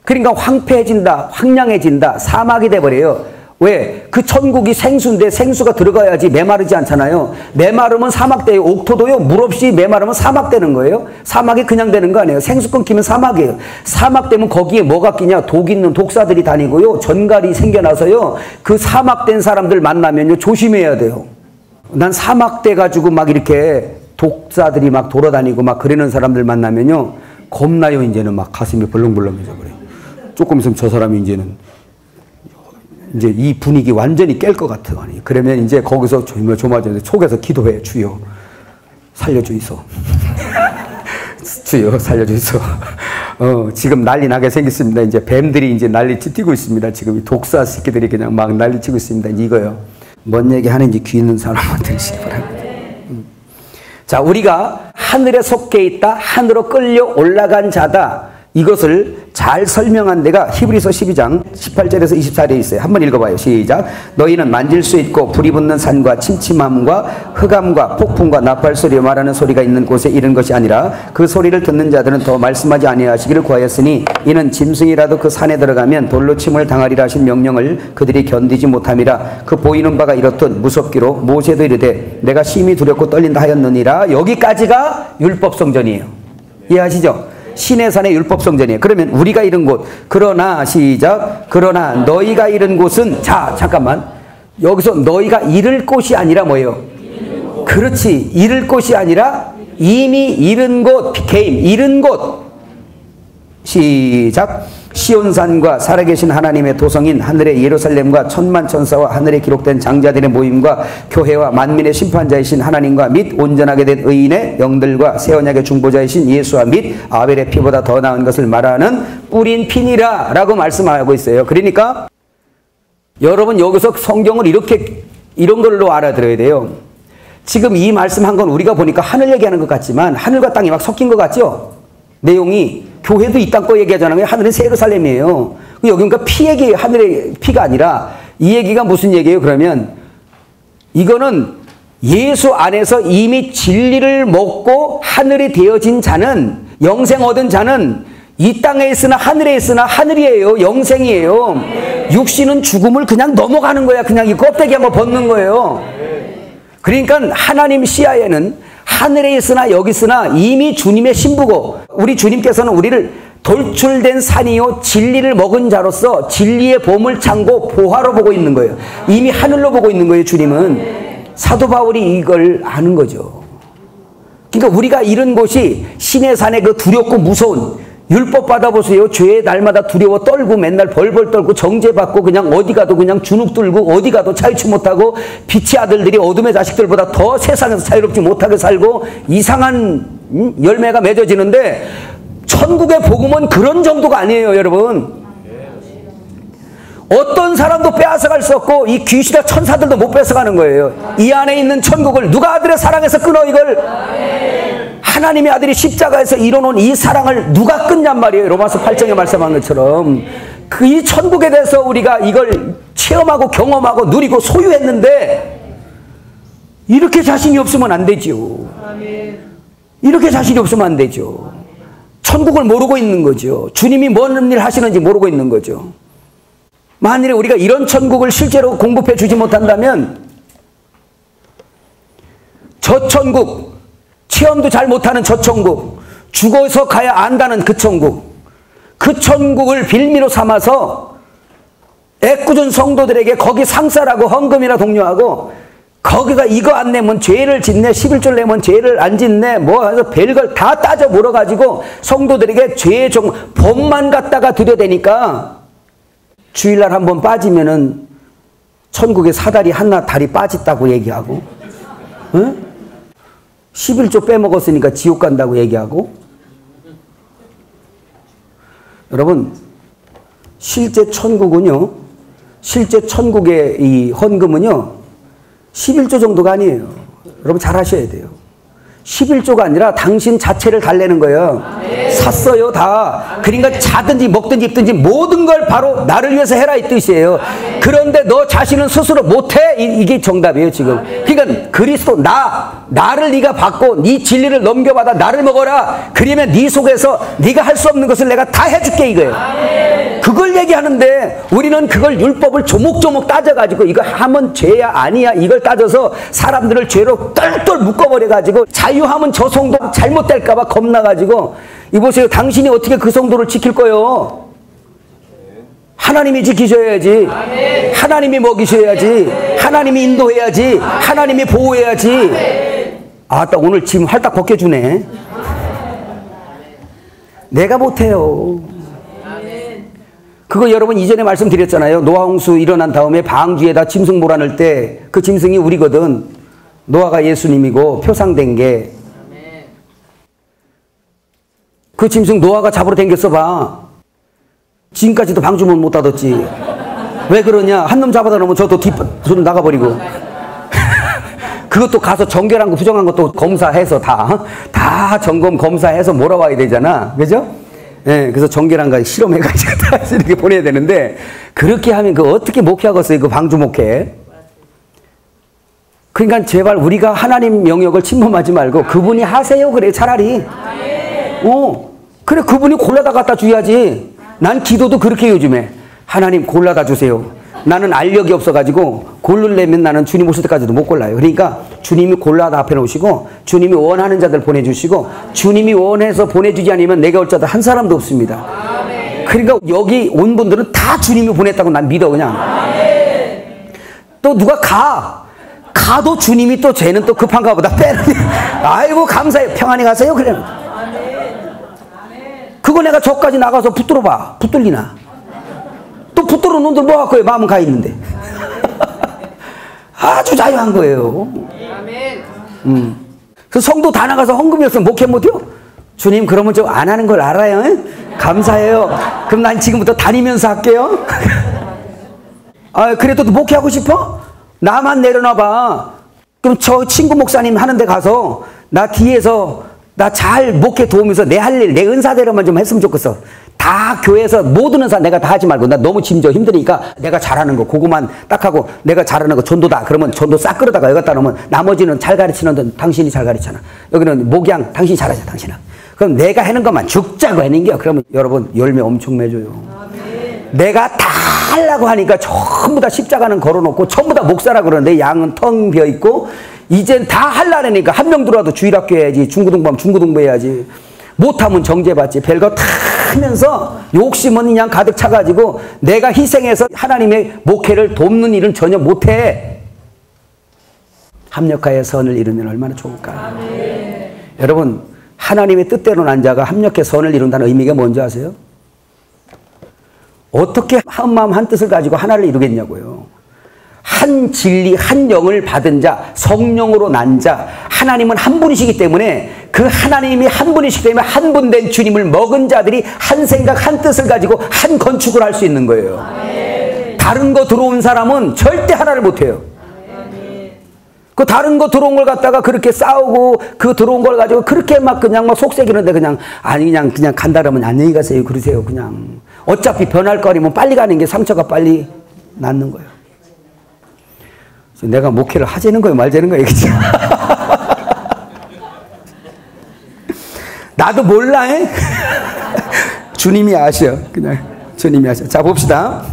그러니까 황폐해진다, 황량해진다, 사막이 돼버려요. 왜? 그 천국이 생수인데 생수가 들어가야지 메마르지 않잖아요. 메마르면 사막 돼요. 옥토도요, 물 없이 메마르면 사막 되는 거예요. 사막이 그냥 되는 거 아니에요. 생수 끊기면 사막이에요. 사막 되면 거기에 뭐가 끼냐? 독 있는 독사들이 다니고요, 전갈이 생겨나서요, 그 사막 된 사람들 만나면요 조심해야 돼요. 난 사막 돼가지고 막 이렇게 독사들이 막 돌아다니고 막 그러는 사람들 만나면요 겁나요. 이제는 막 가슴이 벌렁벌렁해져 버려요. 조금 있으면 저 사람이 이제는 이제 이 분위기 완전히 깰 것 같아. 아니 그러면 이제 거기서 조마조마해서 속에서 기도해. 주여 살려주이소. 주여 살려주이소. 지금 난리 나게 생겼습니다. 이제 뱀들이 이제 난리 뛰고 있습니다. 지금 이 독사 새끼들이 그냥 막 난리 치고 있습니다. 이거요. 뭔 얘기 하는지 귀 있는 사람만 들으시기 바랍니다. 자, 우리가 하늘에 속해 있다, 하늘로 끌려 올라간 자다, 이것을 잘 설명한 데가 히브리서 12장 18절에서 24절에 있어요. 한번 읽어봐요. 시작. 너희는 만질 수 있고 불이 붙는 산과 침침함과 흑암과 폭풍과 나팔 소리와 말하는 소리가 있는 곳에 이른 것이 아니라 그 소리를 듣는 자들은 더 말씀하지 아니하시기를 구하였으니 이는 짐승이라도 그 산에 들어가면 돌로 침을 당하리라 하신 명령을 그들이 견디지 못함이라. 그 보이는 바가 이렇듯 무섭기로 모세도 이르되 내가 심히 두렵고 떨린다 하였느니라. 여기까지가 율법성전이에요. 이해하시죠? 시내산의 율법성전이에요. 그러면 우리가 이른 곳, 그러나 시작, 그러나 너희가 이른 곳은, 자 잠깐만, 여기서 너희가 이를 곳이 아니라 뭐예요? 그렇지, 이를 곳이 아니라 이미 이른 곳, became, 이른 곳. 시작. 시온산과 살아계신 하나님의 도성인 하늘의 예루살렘과 천만 천사와 하늘에 기록된 장자들의 모임과 교회와 만민의 심판자이신 하나님과 및 온전하게 된 의인의 영들과 새 언약의 중보자이신 예수와 및 아벨의 피보다 더 나은 것을 말하는 뿌린 피니라 라고 말씀하고 있어요. 그러니까 여러분 여기서 성경을 이렇게 이런 걸로 알아들어야 돼요. 지금 이 말씀한 건 우리가 보니까 하늘 얘기하는 것 같지만 하늘과 땅이 막 섞인 것 같죠? 내용이 교회도 이 땅 거 얘기하잖아요. 하늘은 새 예루살렘이에요. 여기 그러니까 피 얘기예요. 하늘의 피가 아니라. 이 얘기가 무슨 얘기예요? 그러면 이거는 예수 안에서 이미 진리를 먹고 하늘이 되어진 자는, 영생 얻은 자는 이 땅에 있으나 하늘에 있으나 하늘이에요. 영생이에요. 육신은 죽음을 그냥 넘어가는 거야. 그냥 이 껍데기 한번 벗는 거예요. 그러니까 하나님 시야에는 하늘에 있으나 여기 있으나 이미 주님의 신부고, 우리 주님께서는 우리를 돌출된 산이요 진리를 먹은 자로서 진리의 보물창고 보화로 보고 있는 거예요. 이미 하늘로 보고 있는 거예요. 주님은. 사도 바울이 이걸 아는 거죠. 그러니까 우리가 이런 곳이 시내산의 그 두렵고 무서운, 율법 받아보세요. 죄에 날마다 두려워 떨고 맨날 벌벌 떨고 정죄받고 그냥 어디 가도 그냥 주눅 들고 어디 가도 자유치 못하고 빛의 아들들이 어둠의 자식들보다 더 세상에서 자유롭지 못하게 살고 이상한 열매가 맺어지는데, 천국의 복음은 그런 정도가 아니에요. 여러분, 어떤 사람도 빼앗아갈 수 없고 이 귀신과 천사들도 못 뺏어가는 거예요. 이 안에 있는 천국을 누가 아들의 사랑에서 끊어? 이걸 하나님의 아들이 십자가에서 이뤄놓은 이 사랑을 누가 끊냔 말이에요. 로마서 8장에 말씀한 것처럼. 그 이 천국에 대해서 우리가 이걸 체험하고 경험하고 누리고 소유했는데 이렇게 자신이 없으면 안 되죠. 이렇게 자신이 없으면 안 되죠. 천국을 모르고 있는 거죠. 주님이 뭔 일 하시는지 모르고 있는 거죠. 만일에 우리가 이런 천국을 실제로 공급해 주지 못한다면 저 천국, 체험도 잘 못하는 저 천국, 죽어서 가야 안다는 그 천국, 그 천국을 빌미로 삼아서 애꿎은 성도들에게 거기 상사라고 헌금이라 독려하고 거기다 이거 안 내면 죄를 짓네, 11조 내면 죄를 안 짓네, 뭐 해서 별걸 다 따져 물어가지고 성도들에게 죄의 법만 갖다가 들여대니까 주일날 한번 빠지면은 천국에 사다리 하나 다리 빠졌다고 얘기하고, 응? 11조 빼먹었으니까 지옥 간다고 얘기하고. 여러분, 실제 천국은요, 실제 천국의 이 헌금은요 11조 정도가 아니에요. 여러분 잘 아셔야 돼요. 11조가 아니라 당신 자체를 달래는 거예요. 샀어요 다. 그러니까 자든지 먹든지 입든지 모든 걸 바로 나를 위해서 해라 이 뜻이에요. 그런데 너 자신은 스스로 못해? 이게 정답이에요 지금. 그러니까 그리스도 나를 네가 받고 네 진리를 넘겨받아 나를 먹어라. 그러면 네 속에서 네가 할 수 없는 것을 내가 다 해줄게 이거예요. 그걸 얘기하는데 우리는 그걸 율법을 조목조목 따져가지고 이거 하면 죄야 아니야 이걸 따져서 사람들을 죄로 똘똘 묶어버려가지고 자유하면 저 성도 잘못될까봐 겁나가지고 이보세요. 당신이 어떻게 그 성도를 지킬 거예요? 하나님이 지키셔야지. 하나님이 먹이셔야지. 하나님이 인도해야지. 하나님이 보호해야지. 아따 오늘 짐 활딱 벗겨주네. 내가 못해요. 그거 여러분 이전에 말씀드렸잖아요. 노아 홍수 일어난 다음에 방주에다 짐승 몰아넣을 때 그 짐승이 우리거든. 노아가 예수님이고 표상된 게 그 짐승 노아가 잡으러 댕겼어 봐. 지금까지도 방주문 못 닫았지. 왜 그러냐? 한 놈 잡아다 놓으면 저도 뒷손 나가버리고 그것도 가서 정결한 거 부정한 것도 검사해서 다 점검 검사해서 몰아와야 되잖아. 그죠? 예, 그래서 정결한 거 실험해가지고 다시 이렇게 보내야 되는데 그렇게 하면 그 어떻게 목회하겠어요? 그 방주 목회. 그러니까 제발 우리가 하나님 영역을 침범하지 말고 그분이 하세요. 그래 차라리. 그래 그분이 골라다 갖다 줘야지. 난 기도도 그렇게 요즘에 하나님 골라다 주세요. 나는 알력이 없어가지고 고르려면 나는 주님 오실 때까지도 못 골라요. 그러니까 주님이 골라다 앞에 놓으시고 주님이 원하는 자들 보내주시고 주님이 원해서 보내주지 않으면 내가 올 자들 한 사람도 없습니다. 그러니까 여기 온 분들은 다 주님이 보냈다고 난 믿어 그냥. 또 누가 가도 주님이 또 쟤는 또 급한가 보다 빼는. 아이고 감사해요. 평안히 가세요. 그래. 그거 내가 저까지 나가서 붙들어 봐. 붙들리나? 또 붙들어 놓은들 뭐 할 거예요? 마음은 가 있는데. 아주 자유한 거예요. 그 성도 다 나가서 헌금이었으면 목회 못해요? 주님 그러면 좀 안 하는 걸 알아요? 감사해요. 그럼 난 지금부터 다니면서 할게요. 아 그래도 목회하고 싶어? 나만 내려놔봐. 그럼 저 친구 목사님 하는 데 가서 나 뒤에서 나 잘 목회 도우면서 내 할 일, 내 은사대로만 좀 했으면 좋겠어. 다 교회에서 모든 은사 내가 다 하지 말고 나 너무 짐져 힘드니까 내가 잘하는 거 그거만 딱 하고 내가 잘하는 거 전도다. 그러면 전도 싹 끌어다가 여기다 놓으면 나머지는 잘 가르치는 데 당신이 잘 가르치잖아. 여기는 목양 당신이 잘하잖아 당신은. 그럼 내가 하는 것만 죽자고 하는 게요. 그러면 여러분 열매 엄청 맺어요. 내가 다 하려고 하니까 전부 다 십자가는 걸어놓고 전부 다 목사라 그러는데 양은 텅 비어있고 이젠 다 하려니까 한 명 들어와도 주일학교 해야지. 중고등부하면 중고등부 해야지. 못하면 정죄받지. 별거 다 하면서 욕심은 그냥 가득 차가지고 내가 희생해서 하나님의 목회를 돕는 일은 전혀 못해. 합력하여 선을 이루면 얼마나 좋을까. 여러분 하나님의 뜻대로 난 자가 합력해 선을 이룬다는 의미가 뭔지 아세요? 어떻게 한 마음 한 뜻을 가지고 하나를 이루겠냐고요. 한 진리 한 영을 받은 자 성령으로 난 자 하나님은 한 분이시기 때문에 그 하나님이 한 분이시기 때문에 한 분 된 주님을 먹은 자들이 한 생각 한 뜻을 가지고 한 건축을 할 수 있는 거예요. 다른 거 들어온 사람은 절대 하나를 못해요. 그 다른 거 들어온 걸 갖다가 그렇게 싸우고 그 들어온 걸 가지고 그렇게 막 그냥 막 속삭이는데 그냥 아니 그냥 간다 그러면 안녕히 가세요 그러세요. 그냥 어차피 변할 거리면 빨리 가는 게 상처가 빨리 낫는 거예요. 내가 목회를 하자는 거예요 말자는 거예요. 그치? 나도 몰라. 주님이 아셔. 그냥 주님이 아셔. 자, 봅시다.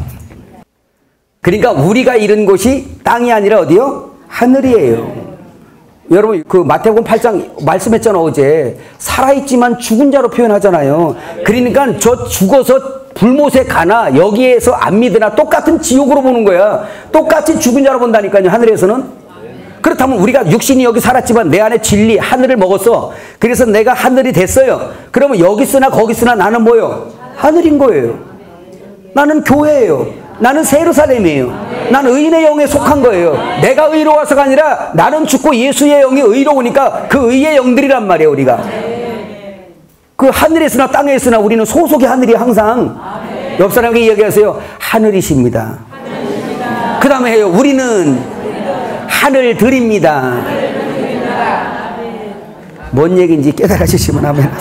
그러니까 우리가 이른 곳이 땅이 아니라 어디요? 하늘이에요. 여러분 그 마태복음 8장 말씀했잖아 어제. 살아있지만 죽은 자로 표현하잖아요. 그러니까 저 죽어서 불못에 가나 여기에서 안 믿으나 똑같은 지옥으로 보는 거야. 똑같이 죽은 자로 본다니까요. 하늘에서는. 그렇다면 우리가 육신이 여기 살았지만 내 안에 진리 하늘을 먹었어. 그래서 내가 하늘이 됐어요. 그러면 여기 있으나 거기 있으나 나는 뭐요? 하늘인 거예요. 나는 교회예요. 나는 새 예루살렘이에요. 나는 의인의 영에 속한 거예요. 내가 의로워서가 아니라 나는 죽고 예수의 영이 의로우니까 그 의의 영들이란 말이에요. 우리가 그 하늘에 있으나 땅에 있으나 우리는 소속이 하늘이 항상. 옆 사람에게 이야기하세요. 하늘이십니다. 그 다음에 해요. 우리는 하늘들입니다. 뭔 얘기인지 깨달아주시면 하면.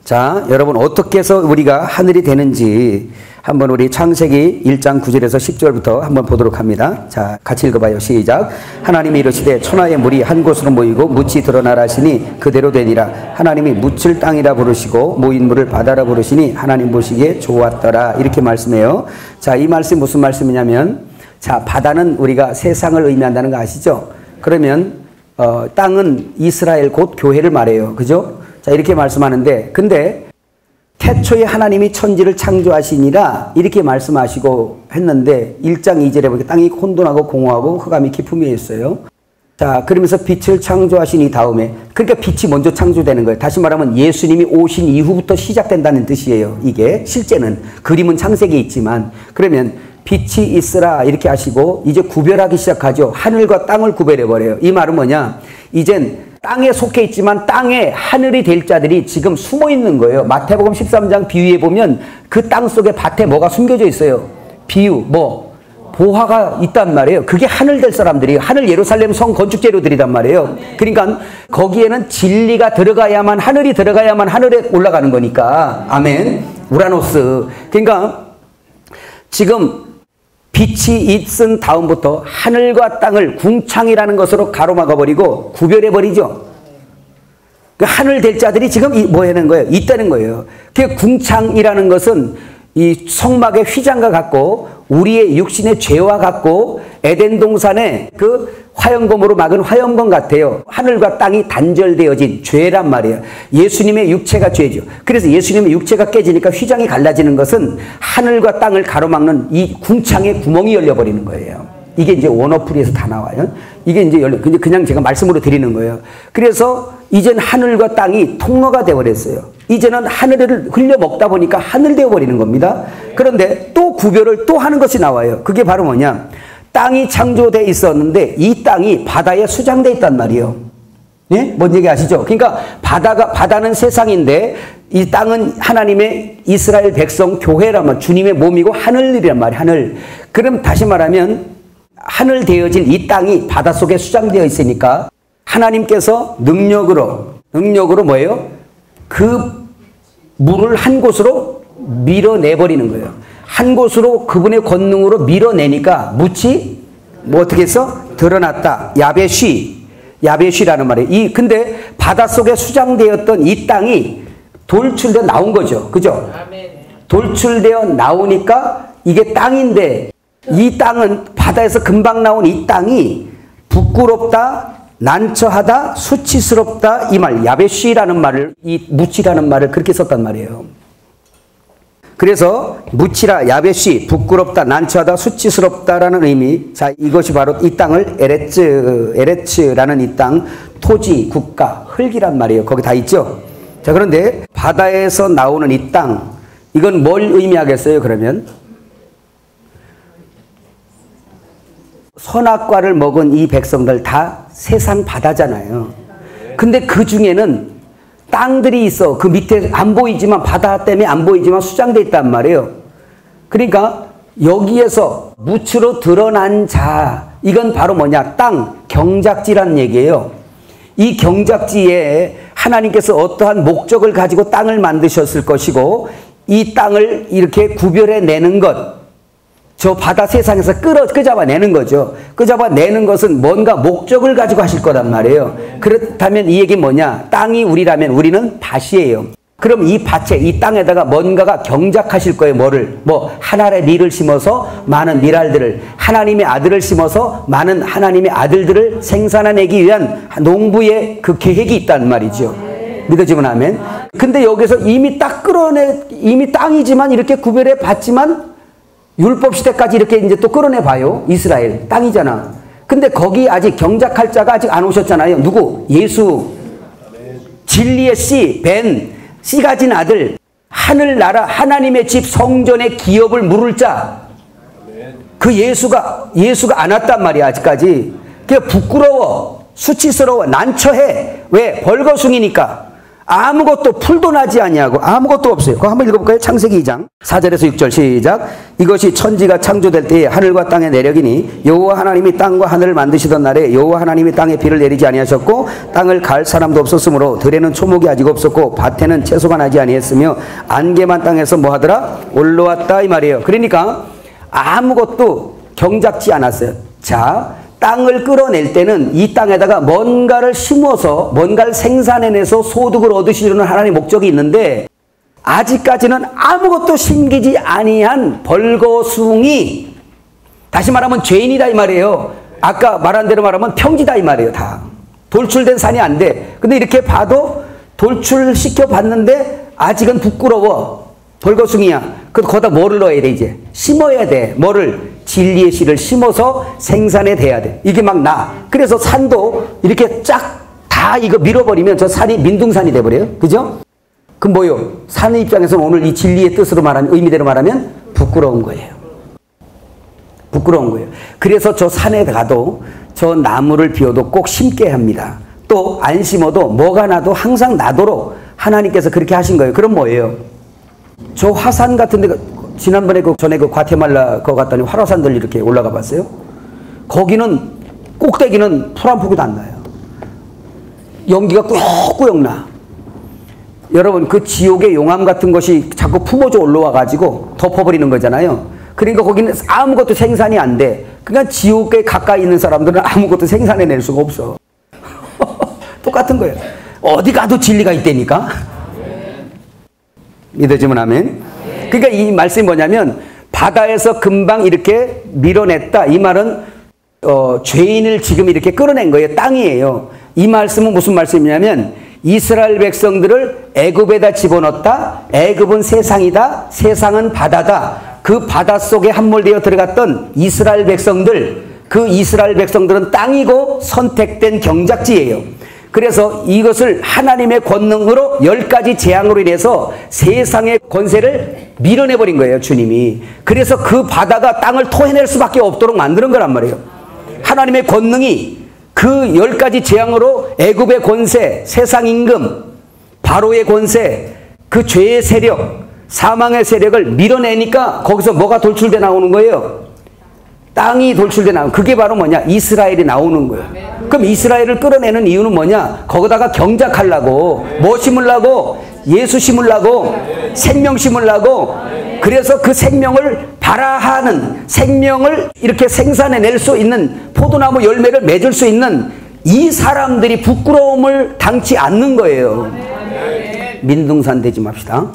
자, 여러분 어떻게 해서 우리가 하늘이 되는지 한번 우리 창세기 1장 9절에서 10절부터 한번 보도록 합니다. 자, 같이 읽어봐요. 시작. 하나님이 이르시되 천하의 물이 한 곳으로 모이고 묻이 드러나라 하시니 그대로 되니라. 하나님이 묻을 땅이라 부르시고 모인 물을 바다라 부르시니 하나님 보시기에 좋았더라. 이렇게 말씀해요. 자, 이 말씀이 무슨 말씀이냐면, 자, 바다는 우리가 세상을 의미한다는 거 아시죠? 그러면 땅은 이스라엘 곧 교회를 말해요. 그죠? 자, 이렇게 말씀하는데, 근데 태초에 하나님이 천지를 창조하시니라 이렇게 말씀하시고 했는데 1장 2절에 보니까 땅이 혼돈하고 공허하고 흑암이 깊음이 있어요. 자, 그러면서 빛을 창조하신 이 다음에, 그러니까 빛이 먼저 창조되는 거예요. 다시 말하면 예수님이 오신 이후부터 시작된다는 뜻이에요. 이게 실제는 그림은 창세기에 있지만, 그러면 빛이 있으라 이렇게 하시고 이제 구별하기 시작하죠. 하늘과 땅을 구별해버려요. 이 말은 뭐냐, 이젠 땅에 속해 있지만 땅에 하늘이 될 자들이 지금 숨어 있는 거예요. 마태복음 13장 비유에 보면 그 땅 속에 밭에 뭐가 숨겨져 있어요. 비유, 뭐 보화가 있단 말이에요. 그게 하늘 될 사람들이, 하늘 예루살렘 성 건축 재료들이란 말이에요. 그러니까 거기에는 진리가 들어가야만, 하늘이 들어가야만 하늘에 올라가는 거니까. 아멘. 우라노스. 그러니까 지금 빛이 있은 다음부터 하늘과 땅을 궁창이라는 것으로 가로막아버리고 구별해버리죠. 그 하늘 될 자들이 지금 뭐 하는 거예요? 있다는 거예요. 그 궁창이라는 것은 이 성막의 휘장과 같고 우리의 육신의 죄와 같고 에덴 동산의 그 화염검으로 막은 화염검 같아요. 하늘과 땅이 단절되어진 죄란 말이에요. 예수님의 육체가 죄죠. 그래서 예수님의 육체가 깨지니까 휘장이 갈라지는 것은 하늘과 땅을 가로막는 이 궁창에 구멍이 열려버리는 거예요. 이게 이제 원어풀이에서 다 나와요. 이게 이제 그냥 제가 말씀으로 드리는 거예요. 그래서 이젠 하늘과 땅이 통로가 되어버렸어요. 이제는 하늘을 흘려 먹다 보니까 하늘 되어버리는 겁니다. 그런데 또 구별을 또 하는 것이 나와요. 그게 바로 뭐냐, 땅이 창조되어 있었는데 이 땅이 바다에 수장되어 있단 말이에요. 예? 뭔 얘기 아시죠? 그러니까 바다는 세상인데 이 땅은 하나님의 이스라엘 백성 교회라면 주님의 몸이고 하늘이란 말이에요. 하늘. 그럼 다시 말하면 하늘 되어진 이 땅이 바닷속에 수장되어 있으니까 하나님께서 능력으로 뭐예요? 그 물을 한 곳으로 밀어내버리는 거예요. 한 곳으로 그분의 권능으로 밀어내니까 묻이 뭐 어떻게 해서 드러났다. 야베쉬라는 말이에요. 근데 바닷속에 수장되었던 이 땅이 돌출되어 나온 거죠. 그죠? 돌출되어 나오니까 이게 땅인데, 이 땅은 바다에서 금방 나온 이 땅이 부끄럽다, 난처하다, 수치스럽다, 이 말 야베쉬라는 말을, 이 묻이라는 말을 그렇게 썼단 말이에요. 그래서 묻히라, 야베쉬, 부끄럽다, 난처하다, 수치스럽다라는 의미. 자, 이것이 바로 이 땅을 에레츠라는 이 땅, 토지, 국가, 흙이란 말이에요. 거기 다 있죠. 자, 그런데 바다에서 나오는 이 땅, 이건 뭘 의미하겠어요? 그러면 선악과를 먹은 이 백성들 다 세상 바다잖아요. 근데 그 중에는 땅들이 있어. 그 밑에 안 보이지만, 바다 때문에 안 보이지만 수장되어 있단 말이에요. 그러니까 여기에서 묻으로 드러난 자, 이건 바로 뭐냐, 땅, 경작지라는 얘기예요. 이 경작지에 하나님께서 어떠한 목적을 가지고 땅을 만드셨을 것이고 이 땅을 이렇게 구별해내는 것, 저 바다 세상에서 끄잡아내는 거죠. 끄잡아내는 것은 뭔가 목적을 가지고 하실 거란 말이에요. 그렇다면 이 얘기 뭐냐? 땅이 우리라면 우리는 밭이에요. 그럼 이 밭에, 이 땅에다가 뭔가가 경작하실 거예요. 뭐를? 하나의 밀을 심어서 많은 밀알들을, 하나님의 아들을 심어서 많은 하나님의 아들들을 생산해내기 위한 농부의 그 계획이 있다는 말이죠. 믿어지면 아멘. 근데 여기서 이미 이미 땅이지만 이렇게 구별해 봤지만 율법 시대까지 이렇게 이제 또 끌어내 봐요. 이스라엘 땅이잖아. 근데 거기 아직 경작할 자가 아직 안 오셨잖아요. 누구? 예수. 진리의 씨 가진 아들, 하늘나라 하나님의 집 성전의 기업을 물을 자. 그 예수가 안 왔단 말이야 아직까지. 그게 부끄러워, 수치스러워, 난처해. 왜? 벌거숭이니까. 아무것도 풀도 나지 아니하고 아무것도 없어요. 그거 한번 읽어볼까요? 창세기 2장 4절에서 6절 시작. 이것이 천지가 창조될 때에 하늘과 땅의 내력이니 여호와 하나님이 땅과 하늘을 만드시던 날에 여호와 하나님이 땅에 비를 내리지 아니하셨고 땅을 갈 사람도 없었으므로 들에는 초목이 아직 없었고 밭에는 채소가 나지 아니했으며 안개만 땅에서 뭐하더라? 올라왔다 이 말이에요. 그러니까 아무것도 경작지 않았어요. 자, 땅을 끌어낼 때는 이 땅에다가 뭔가를 심어서 뭔가를 생산해내서 소득을 얻으시려는 하나님의 목적이 있는데 아직까지는 아무것도 심기지 아니한 벌거숭이, 다시 말하면 죄인이다 이 말이에요. 아까 말한 대로 말하면 평지다 이 말이에요. 다 돌출된 산이 안 돼. 근데 이렇게 봐도 돌출시켜 봤는데 아직은 부끄러워. 벌거숭이야. 거기다 뭐를 넣어야 돼 이제? 심어야 돼. 뭐를? 진리의 씨를 심어서 생산해 돼야 돼. 이게 막 나. 그래서 산도 이렇게 쫙 다 이거 밀어버리면 저 산이 민둥산이 돼버려요. 그죠? 그럼 뭐요? 산의 입장에서는 오늘 이 진리의 뜻으로 말하면, 의미대로 말하면 부끄러운 거예요. 부끄러운 거예요. 그래서 저 산에 가도 저 나무를 비워도 꼭 심게 합니다. 또 안 심어도 뭐가 나도 항상 나도록 하나님께서 그렇게 하신 거예요. 그럼 뭐예요? 저 화산 같은 데, 지난번에 전에 과테말라 거 갔더니 활화산들 이렇게 올라가 봤어요? 거기는 꼭대기는 풀 한 포기도 안 나요. 연기가 꾸역꾸역 나. 여러분, 그 지옥의 용암 같은 것이 자꾸 품어져 올라와 가지고 덮어버리는 거잖아요. 그러니까 거기는 아무것도 생산이 안 돼. 그러니까 지옥에 가까이 있는 사람들은 아무것도 생산해낼 수가 없어. 똑같은 거예요. 어디 가도 진리가 있다니까. 믿어지면 아멘. 그러니까 이 말씀이 뭐냐면 바다에서 금방 이렇게 밀어냈다. 이 말은 죄인을 지금 이렇게 끌어낸 거예요. 땅이에요. 이 말씀은 무슨 말씀이냐면 이스라엘 백성들을 애굽에다 집어넣었다. 애굽은 세상이다. 세상은 바다다. 그 바다 속에 함몰되어 들어갔던 이스라엘 백성들, 그 이스라엘 백성들은 땅이고 선택된 경작지예요. 그래서 이것을 하나님의 권능으로 10가지 재앙으로 인해서 세상의 권세를 밀어내버린 거예요, 주님이. 그래서 그 바다가 땅을 토해낼 수밖에 없도록 만드는 거란 말이에요. 하나님의 권능이 그 10가지 재앙으로 애굽의 권세, 세상 임금, 바로의 권세, 그 죄의 세력, 사망의 세력을 밀어내니까 거기서 뭐가 돌출돼 나오는 거예요? 땅이 돌출돼 나오는, 그게 바로 뭐냐? 이스라엘이 나오는 거예요. 그럼 이스라엘을 끌어내는 이유는 뭐냐? 거기다가 경작하려고, 뭐 심으려고? 예수 심으려고, 생명 심으려고. 그래서 그 생명을 발화하는, 생명을 이렇게 생산해낼 수 있는, 포도나무 열매를 맺을 수 있는 이 사람들이 부끄러움을 당치 않는 거예요. 민둥산 되지 맙시다.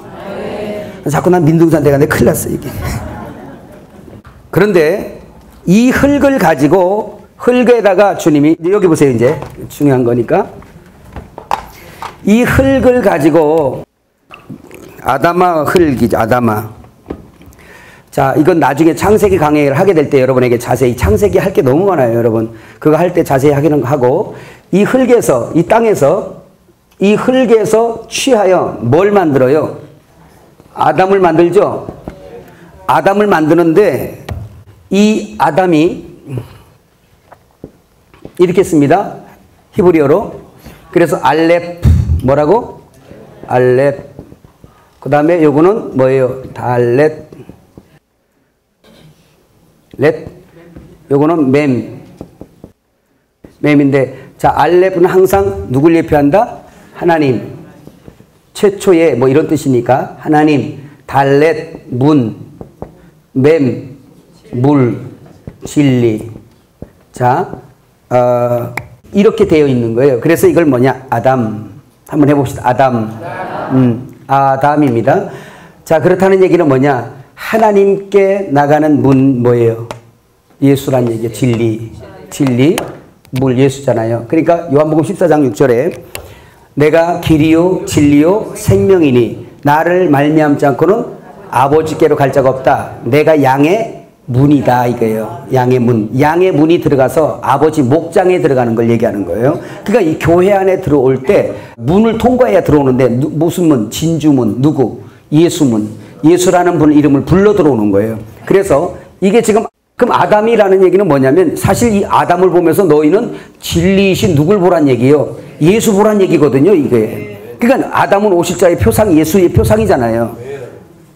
자꾸 난 민둥산 돼가는데 큰일 났어 이게. 그런데 이 흙을 가지고, 흙에다가 주님이, 여기 보세요 이제 중요한 거니까, 이 흙을 가지고, 아담아 흙이죠. 아담아. 자, 이건 나중에 창세기 강의를 하게 될 때 여러분에게 자세히, 창세기 할 게 너무 많아요 여러분. 그거 할 때 자세히 하기는 하고, 이 흙에서, 이 땅에서, 이 흙에서 취하여 뭘 만들어요? 아담을 만들죠. 아담을 만드는데 이 아담이 이렇게 씁니다. 히브리어로. 그래서 알렙, 뭐라고? 알렙. 그 다음에 요거는 뭐예요? 달렛. 렛. 요거는 맴. 맴인데, 자, 알렙은 항상 누굴 예표한다? 하나님. 최초의 뭐 이런 뜻이니까 하나님. 달렛, 문. 맴, 물, 진리. 자, 이렇게 되어 있는 거예요. 그래서 이걸 뭐냐? 아담. 한번 해봅시다. 아담. 아담입니다. 자, 그렇다는 얘기는 뭐냐? 하나님께 나가는 문 뭐예요? 예수란 얘기예요. 진리. 진리, 물, 예수잖아요. 그러니까 요한복음 14장 6절에 내가 길이요 진리요 생명이니 나를 말미암지 않고는 아버지께로 갈 자가 없다. 내가 양의 문이다 이거예요. 양의 문. 양의 문이 들어가서 아버지 목장에 들어가는 걸 얘기하는 거예요. 그러니까 이 교회 안에 들어올 때 문을 통과해야 들어오는데 무슨 문? 진주문. 누구? 예수문. 예수라는 분 이름을 불러 들어오는 거예요. 그래서 이게 지금 그럼 아담이라는 얘기는 뭐냐면 사실 이 아담을 보면서 너희는 진리이신 누굴 보란 얘기예요? 예수 보란 얘기거든요. 이게. 그러니까 아담은 오실자의 표상, 예수의 표상이잖아요.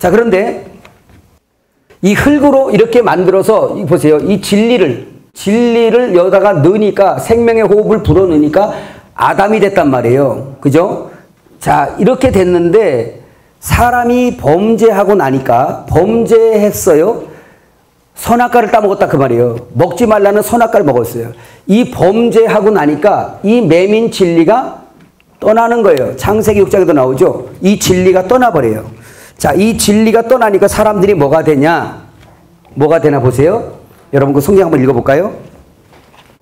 자, 그런데 이 흙으로 이렇게 만들어서 보세요. 이 진리를 여기다가 넣으니까 생명의 호흡을 불어넣으니까 아담이 됐단 말이에요. 그죠? 자, 이렇게 됐는데 사람이 범죄하고 나니까 범죄했어요. 선악과를 따먹었다 그 말이에요. 먹지 말라는 선악과를 먹었어요. 이 범죄하고 나니까 이 매민 진리가 떠나는 거예요. 창세기 6장에도 나오죠. 이 진리가 떠나버려요. 자, 이 진리가 떠나니까 사람들이 뭐가 되냐? 뭐가 되나 보세요. 여러분 그 성경 한번 읽어볼까요?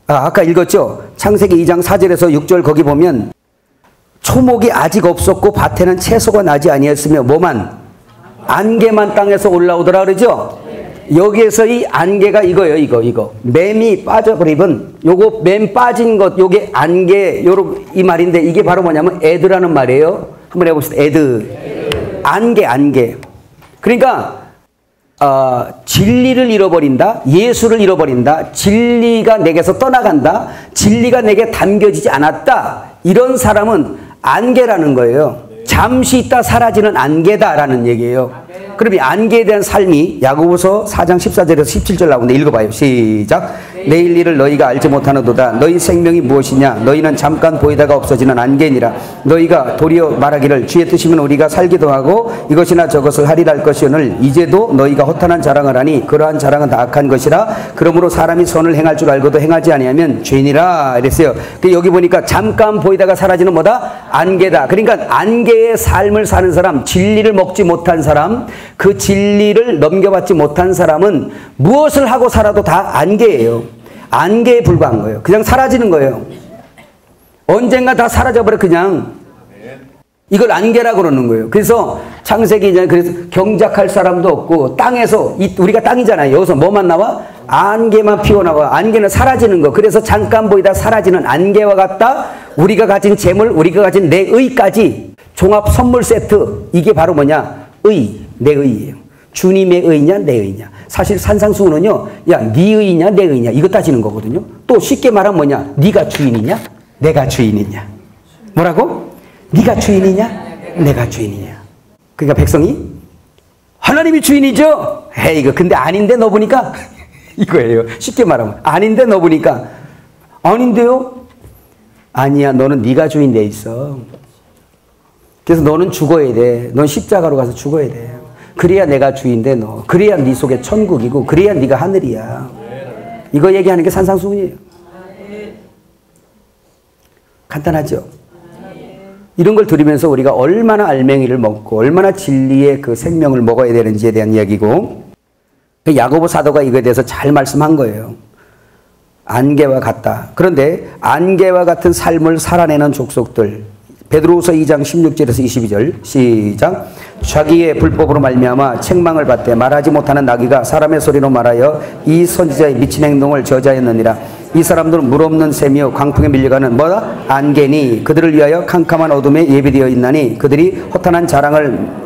아까 읽었죠? 창세기 2장 4절에서 6절 거기 보면 초목이 아직 없었고 밭에는 채소가 나지 아니었으며 뭐만? 안개만 땅에서 올라오더라 그러죠? 여기에서 이 안개가 이거예요. 이거. 맴이 빠져버리면 요거 맴 빠진 것 요게 안개 이 말인데 이게 바로 뭐냐면 에드라는 말이에요. 한번 해봅시다. 에드. 안개. 그러니까 진리를 잃어버린다. 예수를 잃어버린다. 진리가 내게서 떠나간다. 진리가 내게 담겨지지 않았다. 이런 사람은 안개라는 거예요. 잠시 있다 사라지는 안개다라는 얘기예요. 그럼 이 안개에 대한 삶이 야고보서 4장 14절에서 17절 나오는데 읽어봐요. 시작. 내일 일을 너희가 알지 못하는도다. 너희 생명이 무엇이냐? 너희는 잠깐 보이다가 없어지는 안개니라. 너희가 도리어 말하기를 주의 뜻이면 우리가 살기도 하고 이것이나 저것을 하리라 할 것이오늘 이제도 너희가 허탄한 자랑을 하니 그러한 자랑은 다 악한 것이라. 그러므로 사람이 선을 행할 줄 알고도 행하지 아니하면 죄니라 이랬어요. 여기 보니까 잠깐 보이다가 사라지는 뭐다? 안개다. 그러니까 안개의 삶을 사는 사람, 진리를 먹지 못한 사람, 그 진리를 넘겨받지 못한 사람은 무엇을 하고 살아도 다 안개예요. 안개에 불과한 거예요. 그냥 사라지는 거예요. 언젠가 다 사라져버려 그냥. 이걸 안개라고 그러는 거예요. 그래서 창세기 이제 그래서 경작할 사람도 없고 땅에서 우리가 땅이잖아요. 여기서 뭐만 나와? 안개만 피어나와. 안개는 사라지는 거. 그래서 잠깐 보이다 사라지는 안개와 같다. 우리가 가진 재물, 우리가 가진 내 의까지 종합 선물 세트. 이게 바로 뭐냐? 내 의예요. 주님의 의냐 내 의냐. 사실 산상수훈은요. 야, 네 의냐 내 의냐 이거 따지는 거거든요. 또 쉽게 말하면 뭐냐? 네가 주인이냐 내가 주인이냐. 뭐라고? 네가 주인이냐 내가 주인이냐. 그러니까 백성이 하나님이 주인이죠. 에이 이거 근데 아닌데 너 보니까 이거예요. 쉽게 말하면 아닌데 너 보니까 아닌데요? 아니야 너는 네가 주인 돼 있어. 그래서 너는 죽어야 돼. 넌 십자가로 가서 죽어야 돼. 그래야 내가 주인데 너. 그래야 네 속에 천국이고 그래야 네가 하늘이야. 이거 얘기하는 게 산상수훈이에요. 간단하죠? 이런 걸 들으면서 우리가 얼마나 알맹이를 먹고 얼마나 진리의 그 생명을 먹어야 되는지에 대한 이야기고 야고보 사도가 이거에 대해서 잘 말씀한 거예요. 안개와 같다. 그런데 안개와 같은 삶을 살아내는 족속들 베드로후서 2장 16절에서 22절 시작. 자기의 불법으로 말미암아 책망을 받되 말하지 못하는 나귀가 사람의 소리로 말하여 이 선지자의 미친 행동을 저지하였느니라. 이 사람들은 물 없는 샘이요 광풍에 밀려가는 뭐다? 안개니 그들을 위하여 캄캄한 어둠에 예비되어 있나니 그들이 허탄한